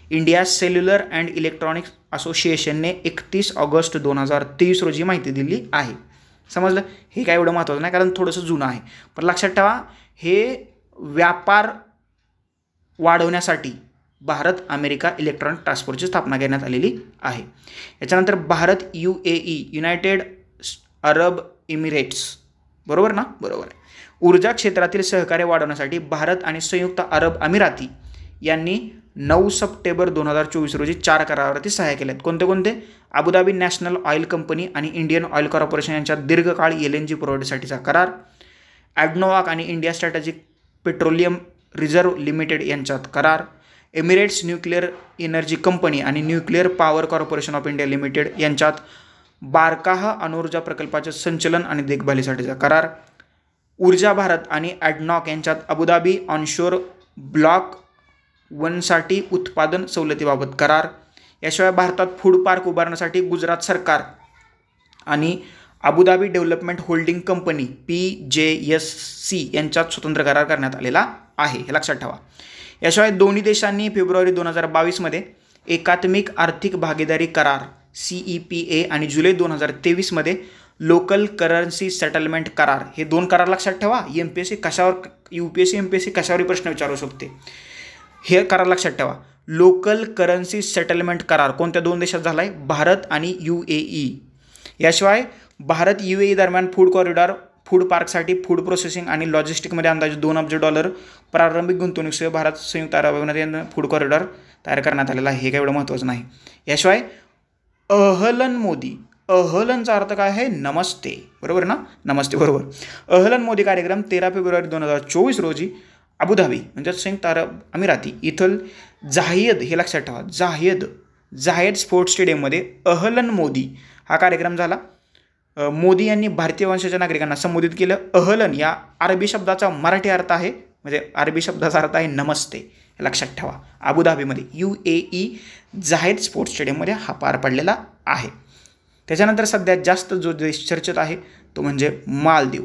इंडिया सेल्युलर अँड इलेक्ट्रॉनिक्स असोसिएशनने 31 ऑगस्ट 2023 रोजी माहिती दिली आहे. समजलं, हे काय एवढं महत्त्वाचं नाही कारण थोडंसं जुनं आहे, पण लक्षात ठेवा हे व्यापार वाढवण्यासाठी भारत अमेरिका इलेक्ट्रॉनिक टास्क फोर्सची स्थापना करण्यात आलेली आहे. याच्यानंतर Bharat UAE United Arab emirates, बरोबर ना, बरोबर आहे. ऊर्जा क्षेत्रातील सहकार्य वाढवण्यासाठी भारत आणि संयुक्त अरब अमिराती यांनी 9 सप्टेंबर 2024 रोजी 4 करारावरती सह्या केल्या आहेत. कोणते कोणते? अबुधाबी नॅशनल ऑइल कंपनी आणि इंडियन ऑइल कॉर्पोरेशन यांच्यात दीर्घकाळ LNG पुरवठ्यासाठीचा करार. ॲडनोवाक आणि India strategic petroleum reserve limited यांच्यात करार. एमिरेट्स न्यूक्लिअर एनर्जी कंपनी आणि nuclear power corporation of India limited यांच्यात बारकाह अणुऊर्जा प्रकल्पाचे संचलन आणि देखभालीसाठीचा करार. ऊर्जा भारत आणि ॲडनॉक यांच्यात अबुधाबी ऑनशोर ब्लॉक 1 साठी उत्पादन सवलतीबाबत करार. याशिवाय भारतात फूड पार्क उभारण्यासाठी गुजरात सरकार आणि Abu Dhabi development holding company PJSC यांच्यात स्वतंत्र करार करण्यात आलेला आहे, हे लक्षात ठेवा. याशिवाय दोन्ही देशांनी फेब्रुवारी 2022 मध्ये एकात्मिक आर्थिक भागीदारी करार CEPA आणि जुलै 2023 मध्ये लोकल करन्सी सेटलमेंट करार, हे 2 करार लक्षात ठेवा. UPSC MPSC कशावरही प्रश्न विचारू शकते. हे करार लक्षात ठेवा. लोकल करन्सी सेटलमेंट करार कोणत्या 2 देशात झाला आहे? भारत आणि UAE. याशिवाय भारत UAE दरम्यान फूड कॉरिडॉर, फूड पार्कसाठी फूड प्रोसेसिंग आणि लॉजिस्टिकमध्ये अंदाजे $2 अब्ज प्रारंभिक गुंतवणुकीसह भारत संयुक्त अरब अमिरातीमध्ये फूड कॉरिडॉर तयार करण्यात आलेला आहे. हे काय एवढं महत्त्वाचं नाही. याशिवाय अहलन मोदी, अहलनचा अर्थ काय आहे? नमस्ते, बरोबर ना, नमस्ते, बरोबर. अहलन मोदी कार्यक्रम 13 फेब्रुवारी 2024 रोजी अबुधाबी म्हणजे संयुक्त अरब अमिराती इथं झायद, हे लक्षात ठेवा, झायद स्पोर्ट्स स्टेडियममध्ये अहलन मोदी हा कार्यक्रम झाला. मोदी यांनी भारतीय वंशाच्या नागरिकांना संबोधित केलं. अहलन या अरबी शब्दाचा मराठी अर्थ आहे, म्हणजे अरबी शब्दाचा अर्थ आहे नमस्ते, हे लक्षात ठेवा. अबुधाबीमध्ये UAE झायद स्पोर्ट्स स्टेडियममध्ये हा पार पडलेला आहे. त्याच्यानंतर सध्यात जास्त जो देश चर्चेत आहे तो म्हणजे मालदीव.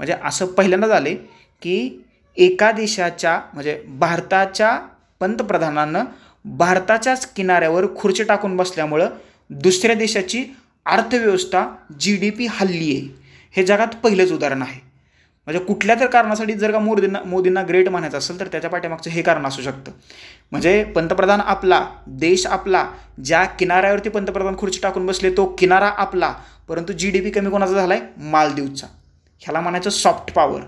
म्हणजे असं पहिल्यांदा झाले की एका देशाच्या म्हणजे भारताच्या पंतप्रधानानं भारताच्याच किनाऱ्यावर खुर्ची टाकून बसल्यामुळं दुसऱ्या देशाची अर्थव्यवस्था GDP हल्ली आहे. हे जगात पहिलंच उदाहरण आहे. म्हणजे कुठल्या तर कारणासाठी जर का मोदींना ग्रेट म्हणायचं असेल तर त्याच्या पाठीमागचं हे कारण असू शकतं. म्हणजे पंतप्रधान आपला, देश आपला, ज्या किनाऱ्यावरती पंतप्रधान खुर्ची टाकून बसले तो किनारा आपला, परंतु GDP कमी कोणाचा झाला आहे? मालदीवचा. ह्याला म्हणायचं सॉफ्ट पॉवर.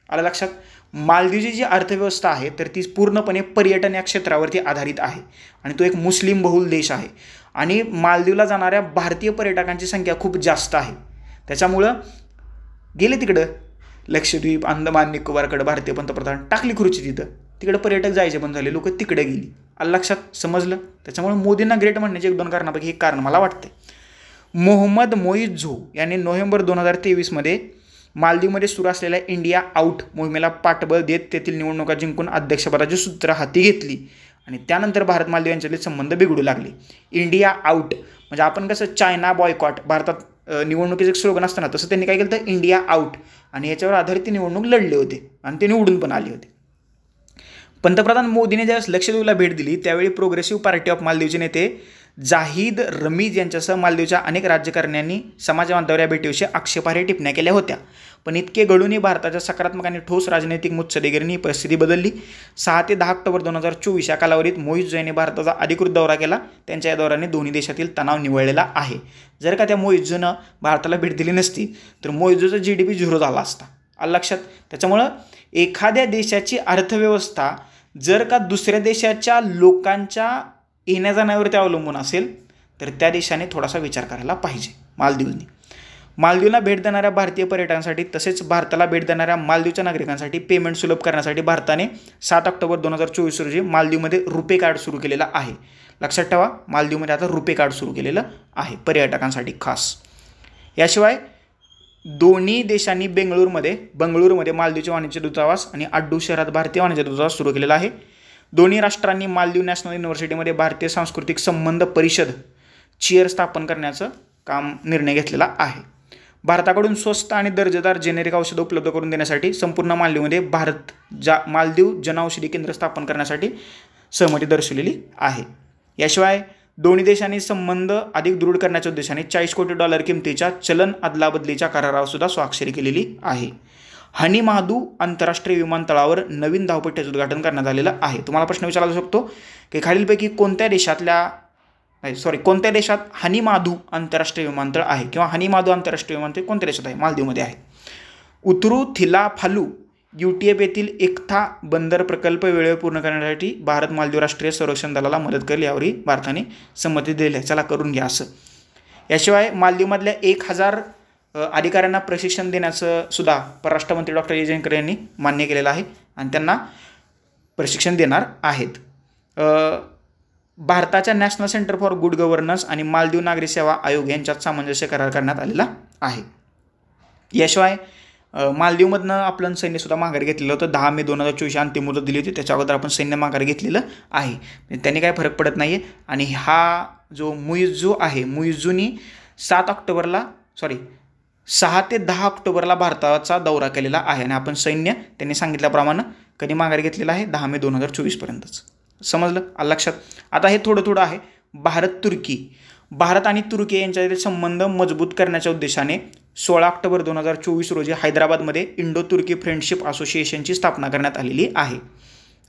आलं लक्षात. मालदीवची जी अर्थव्यवस्था आहे तर ती पूर्णपणे पर्यटन या क्षेत्रावरती आधारित आहे आणि तो एक मुस्लिम बहुल देश आहे आणि मालदीवला जाणाऱ्या भारतीय पर्यटकांची संख्या खूप जास्त आहे. त्याच्यामुळं गेले तिकडं लक्षद्वीप, अंदमान निकोबारकडं भारतीय पंतप्रधान टाकली खुर्ची तिकडं पर्यटक जायचे बंद झाले, लोक तिकडे गेली. आलं लक्षात, समजलं. त्याच्यामुळे मोदींना ग्रेट म्हणण्याचे 1-2 कारणापैकी एक कारण मला वाटते. मोहम्मद मोईज झो यांनी नोव्हेंबर 2023 मध्ये मालदीवमध्ये सुरू असलेल्या इंडिया आउट मोहिमेला पाठबळ देत तेथील निवडणुका जिंकून अध्यक्षपदाची सूत्र हाती घेतली आणि त्यानंतर भारत मालदीव यांच्यातील संबंध बिघडू लागले. इंडिया आउट म्हणजे आपण कसं चायना बॉयकॉट, भारतात निवडणुकीचं एक स्लोगन असतं ना, तसं त्यांनी काय केलं तर इंडिया आउट, आणि याच्यावर आधारित ते निवडणूक लढले होते आणि ते निवडून पण आले होते. पंतप्रधान मोदीने ज्यावेळेस लक्षद्वीपला भेट दिली त्यावेळी प्रोग्रेसिव्ह पार्टी ऑफ मालदीवचे नेते जाहिद रमीज यांच्यासह मालदीवच्या अनेक राज्यकर्त्यांनी समाज माध्यमावर या भेटीविषयी आक्षेपार्ह टिप्पण्या केल्या होत्या. पण इतके घडूनही भारताच्या सकारात्मक आणि ठोस राजनैतिक मुत्सद्देगिरीने परिस्थिती बदलली. 6 ते 10 ऑक्टोबर 2024 या कालावधीत मोईज यांनी भारताचा अधिकृत दौरा केला. त्यांच्या या दौऱ्याने दोन्ही देशातील तणाव निवळलेला आहे. जर का त्या मोईजनं भारताला भेट दिली नसती तर मोईजचा GDP 0 झाला असता. आलं लक्षात. त्याच्यामुळं एखाद्या देशाची अर्थव्यवस्था जर का दुसऱ्या देशाच्या लोकांच्या येण्या जाण्यावरती अवलंबून असेल तर त्या देशाने थोडासा विचार करायला पाहिजे. मालदीवला भेट देणाऱ्या भारतीय पर्यटकांसाठी तसेच भारताला भेट देणाऱ्या मालदीवच्या नागरिकांसाठी पेमेंट सुलभ करण्यासाठी भारताने 7 ऑक्टोबर 2024 रोजी मालदीवमध्ये रुपे कार्ड सुरू केलेलं आहे. लक्षात ठेवा, मालदीवमध्ये आता रुपे कार्ड सुरू केलेलं आहे पर्यटकांसाठी खास. याशिवाय दोन्ही देशांनी बंगळुरूमध्ये मालदीवचे वाणिज्य दूतावास आणि अड्डू शहरात भारतीय वाणिज्य दूतावास सुरू केलेला आहे. दोन्ही राष्ट्रांनी मालदीव नॅशनल युनिव्हर्सिटीमध्ये भारतीय सांस्कृतिक संबंध परिषद चिअर स्थापन करण्याचं निर्णय घेतलेला आहे. भारताकडून स्वस्त आणि दर्जेदार जेनेरिक औषधं उपलब्ध करून देण्यासाठी संपूर्ण मालदीवमध्ये मालदीव जनऔषधी केंद्र स्थापन करण्यासाठी सहमती दर्शवलेली आहे. याशिवाय दोन्ही देशांनी संबंध अधिक दृढ करण्याच्या उद्देशाने $40 कोटी किमतीच्या चलन अदलाबदलीच्या करारावर सुद्धा स्वाक्षरी केलेली आहे. हनी माधू आंतरराष्ट्रीय विमानतळावर नवीन धावपट्ट्याचं उद्घाटन करण्यात आलेलं आहे. तुम्हाला प्रश्न विचारला जाऊ शकतो की खालीलपैकी कोणत्या देशात हनी माधू आंतरराष्ट्रीय विमानतळ आहे किंवा हनी माधू आंतरराष्ट्रीय विमानतळ कोणत्या देशात आहे? मालदीवमध्ये आहे. उतरू थिलाफालू UTF येथील एकथा बंदर प्रकल्प वेळेवर पूर्ण करण्यासाठी भारत मालदीव राष्ट्रीय संरक्षण दलाला मदत करेल यावरही भारताने संमती दिली आहे. चला करून घ्या असं. याशिवाय मालदीवमधल्या 1000 अधिकाऱ्यांना प्रशिक्षण देण्याचं सुद्धा परराष्ट्र मंत्री डॉक्टर जयशंकर यांनी मान्य केलेलं आहे आणि त्यांना प्रशिक्षण देणार आहेत. भारताच्या national centre for good governance आणि मालदीव नागरी सेवा आयोग यांच्यात सामंजस्य करार करण्यात आलेला आहे. याशिवाय मालदीवमधनं आपलं सैन्यसुद्धा माघार घेतलेलं होतं. 10 मे 2024 अंतिम मुदत दिली होती. त्याच्या अगोदर आपण सैन्य माघार घेतलेलं आहे. त्यांनी काय फरक पडत नाही आहे. आणि हा जो मुइझ्झू आहे, मुइझ्झूनी 6 ते 10 ऑक्टोबरला भारताचा दौरा केलेला आहे आणि आपण सैन्य त्यांनी सांगितल्याप्रमाणे कधी माघार घेतलेला आहे 10 मे 2024 पर्यंतच. समजलं? लक्षात. आता हे थोडं आहे. भारत आणि तुर्की यांच्यातील संबंध मजबूत करण्याच्या उद्देशाने 16 ऑक्टोबर 2024 रोजी हैदराबादमध्ये इंडो तुर्की फ्रेंडशिप असोसिएशनची स्थापना करण्यात आलेली आहे.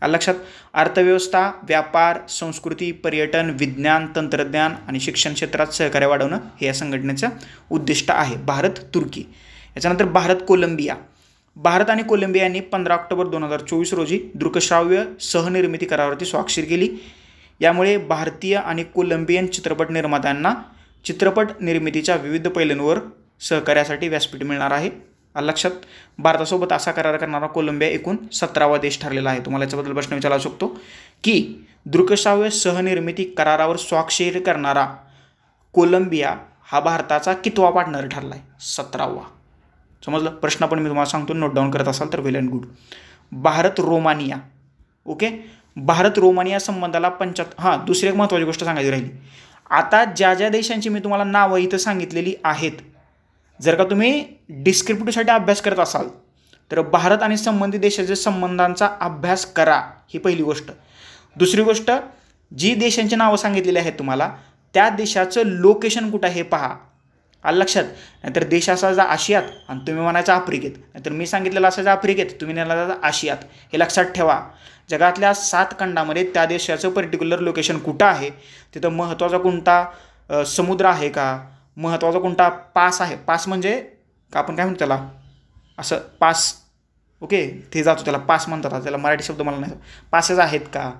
लक्षात. अर्थव्यवस्था, व्यापार, संस्कृती, पर्यटन, विज्ञान, तंत्रज्ञान आणि शिक्षण क्षेत्रात सहकार्य वाढवणं हे या संघटनेचं उद्दिष्ट आहे. भारत तुर्की. याच्यानंतर भारत आणि कोलंबिया यांनी 15 ऑक्टोबर 2024 रोजी दृकश्राव्य सहनिर्मिती करारावरती स्वाक्षरी केली. यामुळे भारतीय आणि कोलंबियन चित्रपट निर्मात्यांना चित्रपट निर्मितीच्या विविध पैलूंवर सहकार्यासाठी व्यासपीठ मिळणार आहे. लक्षात. भारतासोबत असा करार करणारा कोलंबिया एकूण 17वा देश ठरलेला आहे. तुम्हाला याच्याबद्दल प्रश्न विचारला शकतो की दृकश्राव्य सहनिर्मिती करारावर स्वाक्षरी करणारा कोलंबिया हा भारताचा कितवा पार्टनर ठरला आहे? 17वा. समजलं? प्रश्न पण मी तुम्हाला सांगतो, नोट डाऊन करत असाल तर well and good. Bharat Romania. Okay. Bharat Romania संबंधाला दुसरी एक महत्त्वाची गोष्ट सांगायची राहिली. आता ज्या देशांची मी तुम्हाला नावं इथं सांगितलेली आहेत, जर का तुम्ही डिस्क्रिप्टिव्हसाठी अभ्यास करत असाल तर भारत आणि संबंधित देशाच्या संबंधांचा अभ्यास करा. ही पहिली गोष्ट. दुसरी गोष्ट, जी देशांची नावं सांगितलेली आहेत तुम्हाला त्या देशाचं लोकेशन कुठं आहे हे पहा. लक्षात. नाहीतर देश असायचा आशियात आणि तुम्ही म्हणायचं आफ्रिकेत, नाहीतर मी सांगितलेलं असायचं आफ्रिकेत, तुम्ही म्हणायचं आशियात. हे लक्षात ठेवा. जगातल्या 7 खंडामध्ये त्या देशाचं पर्टिक्युलर लोकेशन कुठं आहे, तिथं महत्त्वाचा कोणता समुद्र आहे का, महत्त्वाचा कोणता पास आहे. पास म्हणजे का आपण काय म्हणतो त्याला, असं पास. ओके. ते जातो त्याला पास म्हणतात. त्याला मराठी शब्द मला नाही. पासेस आहेत का,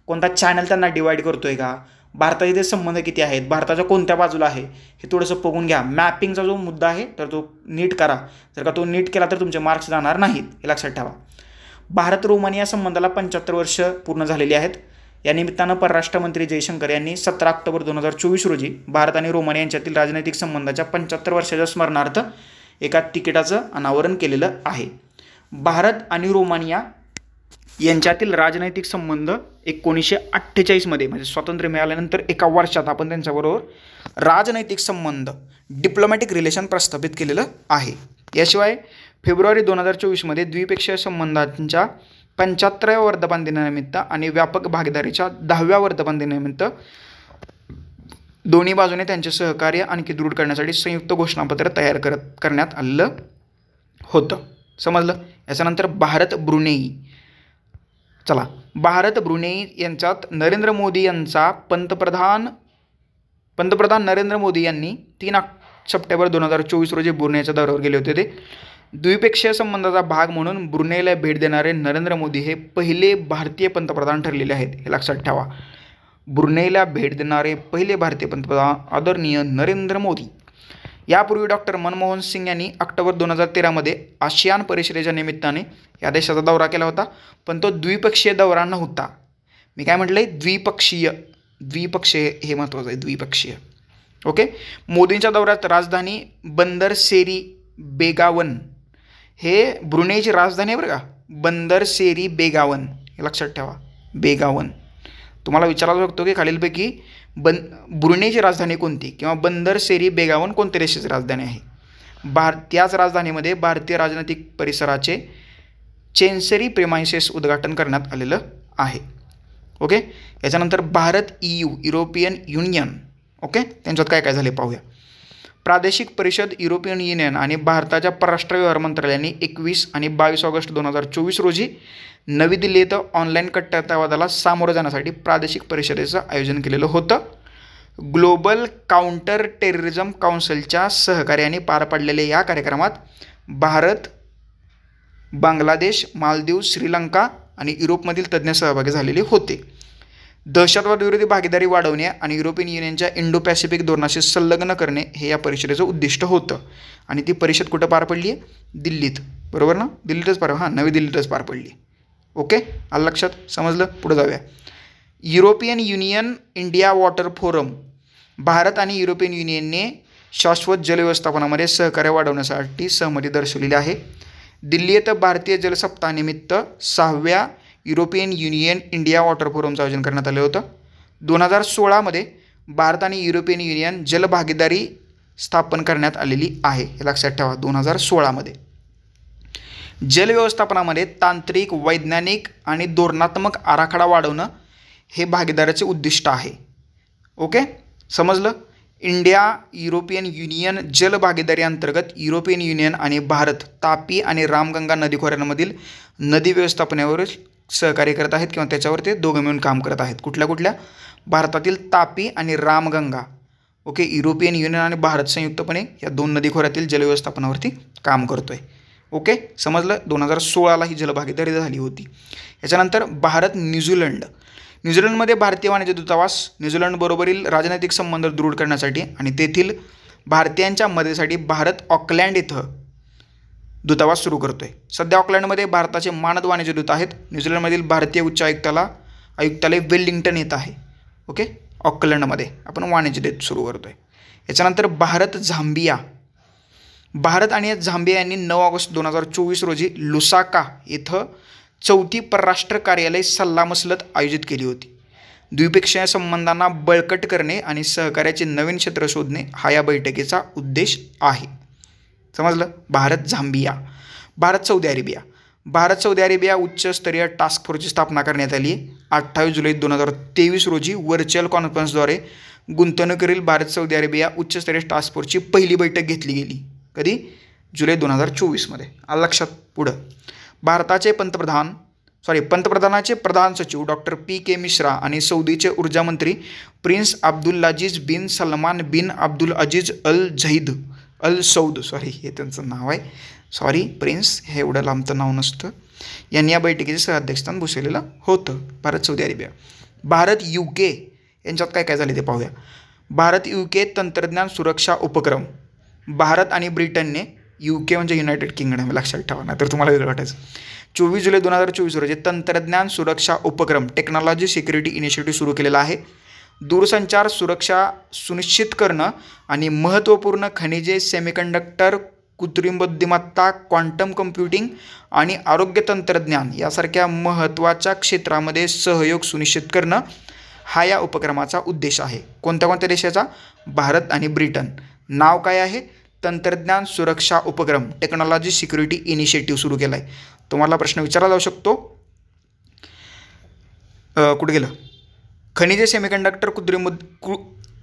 कोणता चॅनल त्यांना डिवाईड करतो आहे का, भारताचे ते संबंध किती आहेत, भारताच्या कोणत्या बाजूला आहे, हे थोडंसं बघून घ्या. मॅपिंगचा जो मुद्दा आहे तर तो नीट करा. जर का तो नीट केला तर तुमचे मार्क्स जाणार नाहीत. हे लक्षात ठेवा. भारत रोमानिया संबंधाला 75 वर्ष पूर्ण झालेली आहेत. या निमित्तानं परराष्ट्र मंत्री जयशंकर यांनी 17 ऑक्टोबर 2024 रोजी भारत आणि रोमानिया यांच्यातील राजनैतिक संबंधाच्या 75 वर्षाच्या स्मरणार्थ एका तिकिटाचं अनावरण केलेलं आहे. भारत आणि रोमानिया यांच्यातील राजनैतिक संबंध 1948मध्ये म्हणजे स्वातंत्र्य मिळाल्यानंतर एका वर्षात आपण त्यांच्याबरोबर राजनैतिक संबंध डिप्लोमॅटिक रिलेशन प्रस्थापित केलेलं आहे. याशिवाय फेब्रुवारी 2024मध्ये द्विपक्षीय संबंधांच्या 75व्या वर्धापन दिनानिमित्त आणि व्यापक भागीदारीच्या 10व्या वर्धापन दिनानिमित्त दोन्ही बाजूने त्यांचे सहकार्य आणखी दृढ करण्यासाठी संयुक्त घोषणापत्र तयार करण्यात आलेलं होतं. समजलं. याच्यानंतर भारत ब्रुनेई. चला, भारत ब्रुनेई यांच्यात नरेंद्र मोदी यांचा पंतप्रधान नरेंद्र मोदी यांनी 3 सप्टेंबर 2024 रोजी ब्रुनेईच्या दौऱ्यावर गेले होते. ते द्विपक्षीय संबंधाचा भाग म्हणून ब्रुनेईला भेट देणारे नरेंद्र मोदी हे पहिले भारतीय पंतप्रधान ठरलेले आहेत. हे लक्षात ठेवा. ब्रुनेईला भेट देणारे पहिले भारतीय पंतप्रधान आदरणीय नरेंद्र मोदी. यापूर्वी डॉक्टर मनमोहन सिंग यांनी ऑक्टोबर 2013मध्ये आसियान परिषदेच्या निमित्ताने या देशाचा दौरा केला होता, पण तो द्विपक्षीय दौरा नव्हता. मी काय म्हटलं आहे? द्विपक्षीय हे महत्त्वाचं आहे. द्विपक्षीय. ओके. मोदींच्या दौऱ्यात राजधानी बंदर सेरी बेगावन, हे ब्रुनेईची राजधानी आहे बरं का. बंदर सेरी बेगावन, हे लक्षात ठेवा. बेगावन. तुम्हाला विचारायला शकतो की खालीलपैकी ब्रुनेईची राजधानी कोणती किंवा बंदर सेरी बेगावन कोणत्या देशाची राजधानी आहे. त्याच राजधानीमध्ये भारतीय राजनैतिक परिसराचे चेन्सरी प्रेमायसेस उद्घाटन करण्यात आलेलं आहे. ओके. याच्यानंतर भारत युरोपियन युनियन. ओके. त्यांच्यात काय काय झाले पाहूया. प्रादेशिक परिषद युरोपियन युनियन आणि भारताच्या परराष्ट्र व्यवहार मंत्रालयाने 21 आणि 22 ऑगस्ट 2024 रोजी नवी दिल्ली इथं ऑनलाईन कट्टरतावादाला सामोरं जाण्यासाठी प्रादेशिक परिषदेचं आयोजन केलेलं होतं. ग्लोबल काउंटर टेररिझम काउन्सिलच्या सहकार्याने पार पाडलेल्या या कार्यक्रमात भारत, बांगलादेश, मालदीव, श्रीलंका आणि युरोपमधील तज्ज्ञ सहभागी झालेले होते. दहशतवाद विरोधी भागीदारी वाढवणे आणि युरोपियन युनियनच्या इंडो पॅसिफिक धोरणाशी संलग्न करणे हे या परिषदेचं उद्दिष्ट होतं. आणि ती परिषद कुठं पार पडली आहे? दिल्लीत. बरोबर ना? दिल्लीतच नवी दिल्लीतच पार पडली. ओके. आलं लक्षात? समजलं. पुढे जाऊया. European union India water forum. Bharat आणि युरोपियन युनियनने शाश्वत जल व्यवस्थापनामध्ये सहकार्य वाढवण्यासाठी सहमती दर्शवलेली आहे. दिल्ली येथे भारतीय जल सप्ताहानिमित्त 6व्या युरोपियन युनियन इंडिया वॉटर फोरमचं आयोजन करण्यात आलं होतं. 2016मध्ये भारत आणि युरोपियन युनियन जल भागीदारी स्थापन करण्यात आलेली आहे. हे लक्षात ठेवा. 2016मध्ये जल व्यवस्थापनामध्ये तांत्रिक, वैज्ञानिक आणि धोरणात्मक आराखडा वाढवणं हे भागीदारीचे उद्दिष्ट आहे. ओके. समजलं. इंडिया युरोपियन युनियन जल भागीदारी अंतर्गत युरोपियन युनियन आणि भारत तापी आणि रामगंगा नदीखोऱ्यांमधील नदी व्यवस्थापनावर सहकार्य करत आहेत किंवा त्याच्यावर ते दोघं मिळून काम करत आहेत. कुठल्या? भारतातील तापी आणि रामगंगा. ओके. युरोपियन युनियन आणि भारत संयुक्तपणे या 2 नदीखोऱ्यातील जलव्यवस्थापनावरती काम करतो आहे. ओके. समजलं. 2016ला ही जलभागीदारी झाली होती. याच्यानंतर भारत न्यूझीलंड. न्यूझीलंडमध्ये भारतीय वाणिज्य दूतावास न्यूझीलंडबरोबरील राजनैतिक संबंध दृढ करण्यासाठी आणि तेथील भारतीयांच्या मदतीसाठी भारत ऑकलँड इथं दूतावास सुरू करतो आहे. सध्या ऑकलँडमध्ये भारताचे मानद वाणिज्य दूत आहेत. न्यूझीलंडमधील भारतीय उच्च आयुक्तालय वेलिंग्टन येत आहे. ओके. ऑकलँडमध्ये आपण वाणिज्य दूत सुरू करतो आहे. याच्यानंतर भारत झांबिया. भारत आणि झांबिया यांनी 9 ऑगस्ट 2024 रोजी लुसाका इथं 4थी परराष्ट्र कार्यालय सल्लामसलत आयोजित केली होती. द्विपक्षीय संबंधांना बळकट करणे आणि सहकार्याचे नवीन क्षेत्र शोधणे हा या बैठकीचा उद्देश आहे. समजलं. Bharat Zambia. Bharat Saudi Arabia. Bharat Saudi Arabia उच्चस्तरीय टास्क फोर्सची स्थापना करण्यात आली. 28 जुलै 2023 रोजी व्हर्च्युअल कॉन्फरन्सद्वारे गुंतवणुकीवरील भारत सौदी अरेबिया उच्चस्तरीय टास्क फोर्सची पहिली बैठक घेतली गेली. कधी? जुलै 2024मध्ये. आलं लक्षात. पुढं भारताचे पंतप्रधानाचे प्रधान सचिव डॉक्टर PK मिश्रा आणि सौदीचे ऊर्जा मंत्री प्रिन्स अब्दुल्लाजीज बिन सलमान बिन अब्दुल अजीज अल सौद हे त्यांचं नाव आहे. प्रिन्स हे एवढं लांबचं नाव नसतं. यांनी या बैठकीचे सहअध्यक्षस्थान भूषवलेलं होतं. Bharat Saudi Arabia. Bharat UK यांच्यात काय काय झाले ते पाहूया. भारत UK तंत्रज्ञान सुरक्षा उपक्रम. भारत आणि ब्रिटनने UK म्हणजे युनायटेड किंगडम लक्षात ठेवा, नाही तर तुम्हाला वेगळं वाटायचं. 24 जुलै 2024 रोजी तंत्रज्ञान सुरक्षा उपक्रम टेक्नॉलॉजी सिक्युरिटी इनिशिएटिव्ह सुरू केलेला आहे. दूरसंचार सुरक्षा सुनिश्चित करणं आणि महत्त्वपूर्ण खनिजे, सेमीकंडक्टर, कृत्रिम बुद्धिमत्ता, क्वांटम कम्प्युटिंग आणि आरोग्य तंत्रज्ञान यासारख्या महत्त्वाच्या क्षेत्रामध्ये सहयोग सुनिश्चित करणं हा या उपक्रमाचा उद्देश आहे. कोणत्या कोणत्या देशाचा? भारत आणि ब्रिटन. नाव काय आहे? तंत्रज्ञान सुरक्षा उपक्रम, टेक्नॉलॉजी सिक्युरिटी इनिशिएटिव्ह सुरू केला आहे. तुम्हाला प्रश्न विचारला जाऊ शकतो, कुठे गेलं? खनिजे, सेमीकंडक्टर,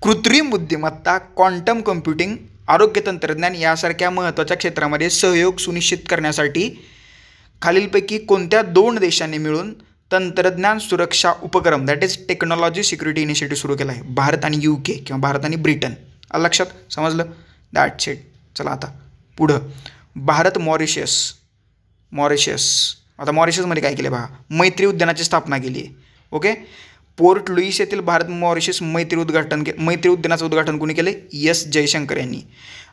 कृत्रिम बुद्धिमत्ता, क्वांटम कम्प्युटिंग, आरोग्य तंत्रज्ञान यासारख्या महत्त्वाच्या क्षेत्रामध्ये सहयोग सुनिश्चित करण्यासाठी खालीलपैकी कोणत्या 2 देशांनी मिळून तंत्रज्ञान सुरक्षा उपक्रम that is technology security initiative सुरू केला आहे? भारत आणि UK किंवा भारत आणि ब्रिटन. आलं लक्षात? समजलं? That's it. चला आता पुढं. भारत मॉरिशस. आता मॉरिशसमध्ये काय केलं बघा, मैत्री उद्यानाची स्थापना केली आहे. ओके. पोर्ट लुईस येथील भारत मॉरिशस मैत्री उद्यानाचं उद्घाटन कोणी केले? एस जयशंकर यांनी.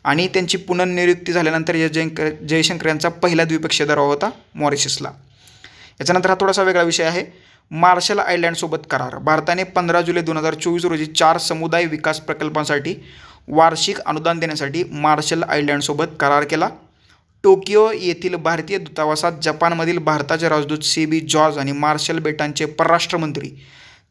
आणि त्यांची पुनर्नियुक्ती झाल्यानंतर जयशंकर यांचा पहिला द्विपक्षीय दौरा होता मॉरिशसला. याच्यानंतर हा थोडासा वेगळा विषय आहे. मार्शल आयलँडसोबत करार. भारताने 15 जुलै 2024 रोजी 4 समुदाय विकास प्रकल्पांसाठी वार्षिक अनुदान देण्यासाठी मार्शल आयलँडसोबत करार केला. टोकियो येथील भारतीय दूतावासात जपानमधील भारताचे राजदूत CB जॉर्ज आणि मार्शल बेटांचे परराष्ट्र मंत्री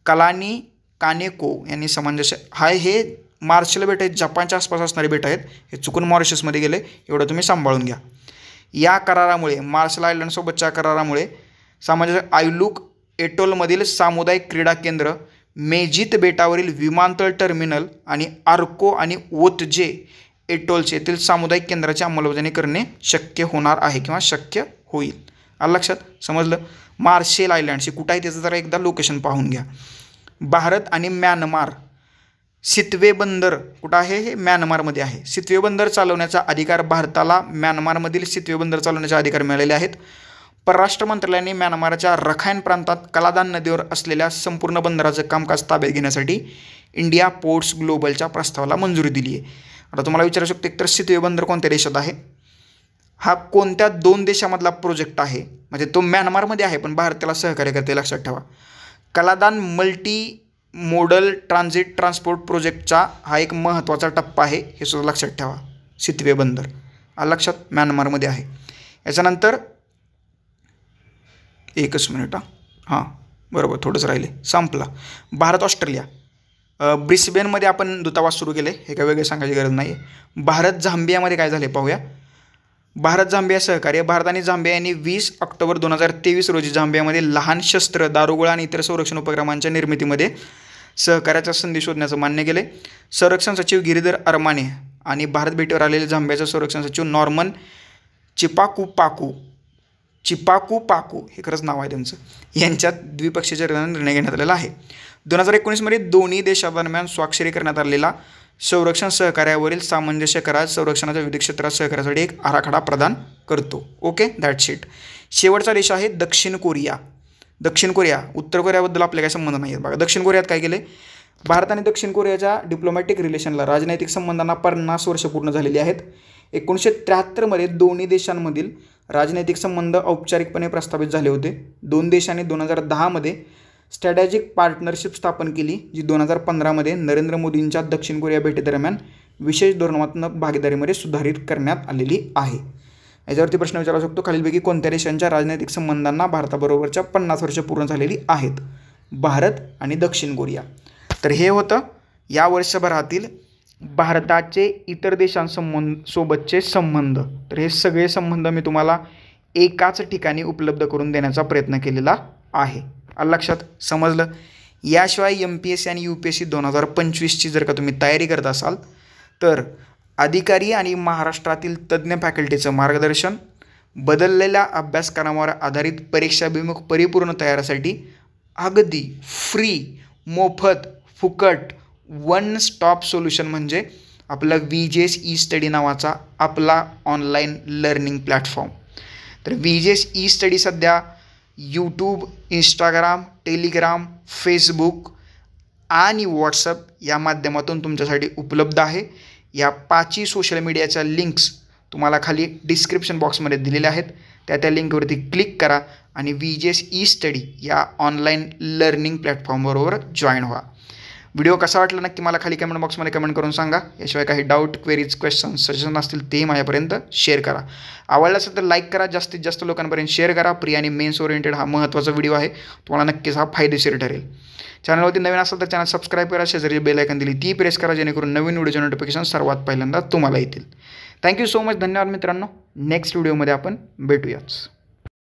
कलानी कानेको यांनी सामंजस्य. हे मार्शल बेट आहेत, जपानच्या आसपास असणारे बेट आहेत. हे चुकून मॉरिशसमध्ये गेले, एवढं तुम्ही सांभाळून घ्या. या करारामुळे, मार्शल आयलँडसोबतच्या करारामुळे सामंजस्य आयलुक एटोलमधील सामुदायिक क्रीडा केंद्र, मेजित बेटावरील विमानतळ टर्मिनल आणि आर्को आणि ओतजे एटोल्स येथील सामुदायिक केंद्राची अंमलबजावणी करणे शक्य होणार आहे किंवा शक्य होईल. आलं लक्षात? समजलं? मार्शल आयलँड्स कुठं आहे त्याचं जरा एकदा लोकेशन पाहून घ्या. भारत आणि म्यानमार. सितवे बंदर कुठं आहे? हे म्यानमारमध्ये आहे. सितवे बंदर चालवण्याचा अधिकार भारताला म्यानमारमधील सितवे बंदर चालवण्याचे अधिकार मिळालेले आहेत. परराष्ट्र मंत्रालयाने म्यानमारच्या रखाइन प्रांतात कलादान नदीवर असलेल्या संपूर्ण बंदराचं कामकाज ताब्यात घेण्यासाठी इंडिया पोर्ट्स ग्लोबलच्या प्रस्तावाला मंजुरी दिली आहे. आता तुम्हाला विचारू शकतो, एकतर सितवे बंदर कोणत्या देशात आहे? हा कोणत्या 2 देशामधला प्रोजेक्ट आहे? म्हणजे तो म्यानमारमध्ये आहे पण भारत त्याला सहकार्य करते, लक्षात ठेवा. Kaladan multi modal transit transport प्रोजेक्टचा हा एक महत्त्वाचा टप्पा आहे, हे सुद्धा लक्षात ठेवा. सितवे बंदर आलं लक्षात? म्यानमारमध्ये आहे. याच्यानंतर एकच मिनिट हां बरोबर, थोडंच राहिले, संपला. भारत ऑस्ट्रेलिया. ब्रिस्बेनमध्ये आपण दूतावास सुरू केले, हे काय वेगळे सांगायची गरज नाही. भारत झांबियामध्ये काय झाले पाहूया. भारत झांबिया सहकार्य. भारत आणि झांबिया यांनी 20 ऑक्टोबर 2023 रोजी झांबियामध्ये लहान शस्त्र, दारुगोळा आणि इतर संरक्षण उपक्रमांच्या निर्मितीमध्ये सहकार्याचा संधी शोधण्याचं मान्य केले. संरक्षण सचिव गिरीधर अरमाने आणि भारत भेटीवर आलेले झांबियाचे संरक्षण सचिव नॉर्मन चिपाकू हे खरंच नाव आहे त्यांचं, यांच्यात द्विपक्षीय निर्णय घेण्यात आलेला आहे. 2019मध्ये दोन्ही देशांदरम्यान स्वाक्षरी करण्यात आलेला संरक्षण सहकार्यावरील सामंजस्य करार संरक्षणाच्या विविध क्षेत्रात सहकार्यासाठी एक आराखडा प्रदान करतो. Okay, that's it. शेवटचा देश आहे दक्षिण कोरिया. उत्तर कोरियाबद्दल आपले काही संबंध नाही आहेत बघा. दक्षिण कोरियात काय केले? भारत आणि दक्षिण कोरियाच्या डिप्लोमॅटिक रिलेशनला, राजनैतिक संबंधांना 50 वर्ष पूर्ण झालेली आहेत. 1973मध्ये दोन्ही देशांमधील राजनैतिक संबंध औपचारिकपणे प्रस्थापित झाले होते. 2 देशांनी 2010मध्ये स्ट्रॅटेजिक पार्टनरशिप स्थापन केली, जी 2015मध्ये नरेंद्र मोदींच्या दक्षिण कोरिया भेटीदरम्यान विशेष धोरणात्मक भागीदारीमध्ये सुधारित करण्यात आलेली आहे. याच्यावरती प्रश्न विचारू शकतो, खालीलपैकी कोणत्या देशांच्या राजनैतिक संबंधांना भारताबरोबरच्या 50 वर्ष पूर्ण झालेली आहेत? भारत आणि दक्षिण कोरिया. तर हे होतं या वर्षभरातील भारताचे इतर देशांसोबतचे संबंध. तर हे सगळे संबंध मी तुम्हाला एकाच ठिकाणी उपलब्ध करून देण्याचा प्रयत्न केलेला आहे. लक्षात? समजलं? याशिवाय MPSC आणि UPSC 2025ची जर का तुम्ही तयारी करत असाल तर अधिकारी आणि महाराष्ट्रातील तज्ज्ञ फॅकल्टीचं मार्गदर्शन, बदललेल्या अभ्यासक्रमावर आधारित परीक्षाभिमुख परिपूर्ण तयारीसाठी अगदी फ्री, मोफत, फुकट वन स्टॉप सोल्युशन म्हणजे आपला VJS E-स्टडी नावाचा आपला ऑनलाईन लर्निंग प्लॅटफॉर्म. तर VJS E-स्टडी सध्या यूट्यूब, इंस्टाग्राम, टेलिग्राम, फेसबुक आणि व्हॉट्सअप या माध्यमातून तुमच्यासाठी उपलब्ध आहे. या 5 सोशल मीडियाच्या लिंक्स तुम्हाला खाली डिस्क्रिप्शन बॉक्समध्ये दिलेल्या आहेत. त्या लिंकवरती क्लिक करा आणि VJS E-स्टडी या ऑनलाईन लर्निंग प्लॅटफॉर्मबरोबर जॉईन व्हा. व्हिडिओ कसा वाटला नक्की मला खाली कमेंट बॉक्समध्ये कमेंट करून सांगा. याशिवाय काही डाऊट, क्वेरीज, क्वेश्चन, सजेशन असतील ते माझ्यापर्यंत शेअर करा. आवडलं असेल तर लाईक करा, जास्तीत जास्त लोकांपर्यंत शेअर करा. प्री आणि मेन्स ओरिएंटेड हा महत्त्वाचा व्हिडिओ आहे, तुम्हाला नक्कीच हा फायदेशीर ठरेल. चॅनलवरती नवीन असेल तर चॅनल सबस्क्राईब करा, शेजारी बेल आयकॉन दिली ती प्रेस करा, जेणेकरून नवीन व्हिडिओचे नोटिफिकेशन सर्वात पहिल्यांदा तुम्हाला येतील. Thank you so much. धन्यवाद मित्रांनो. नेक्स्ट व्हिडिओमध्ये आपण भेटूयाच.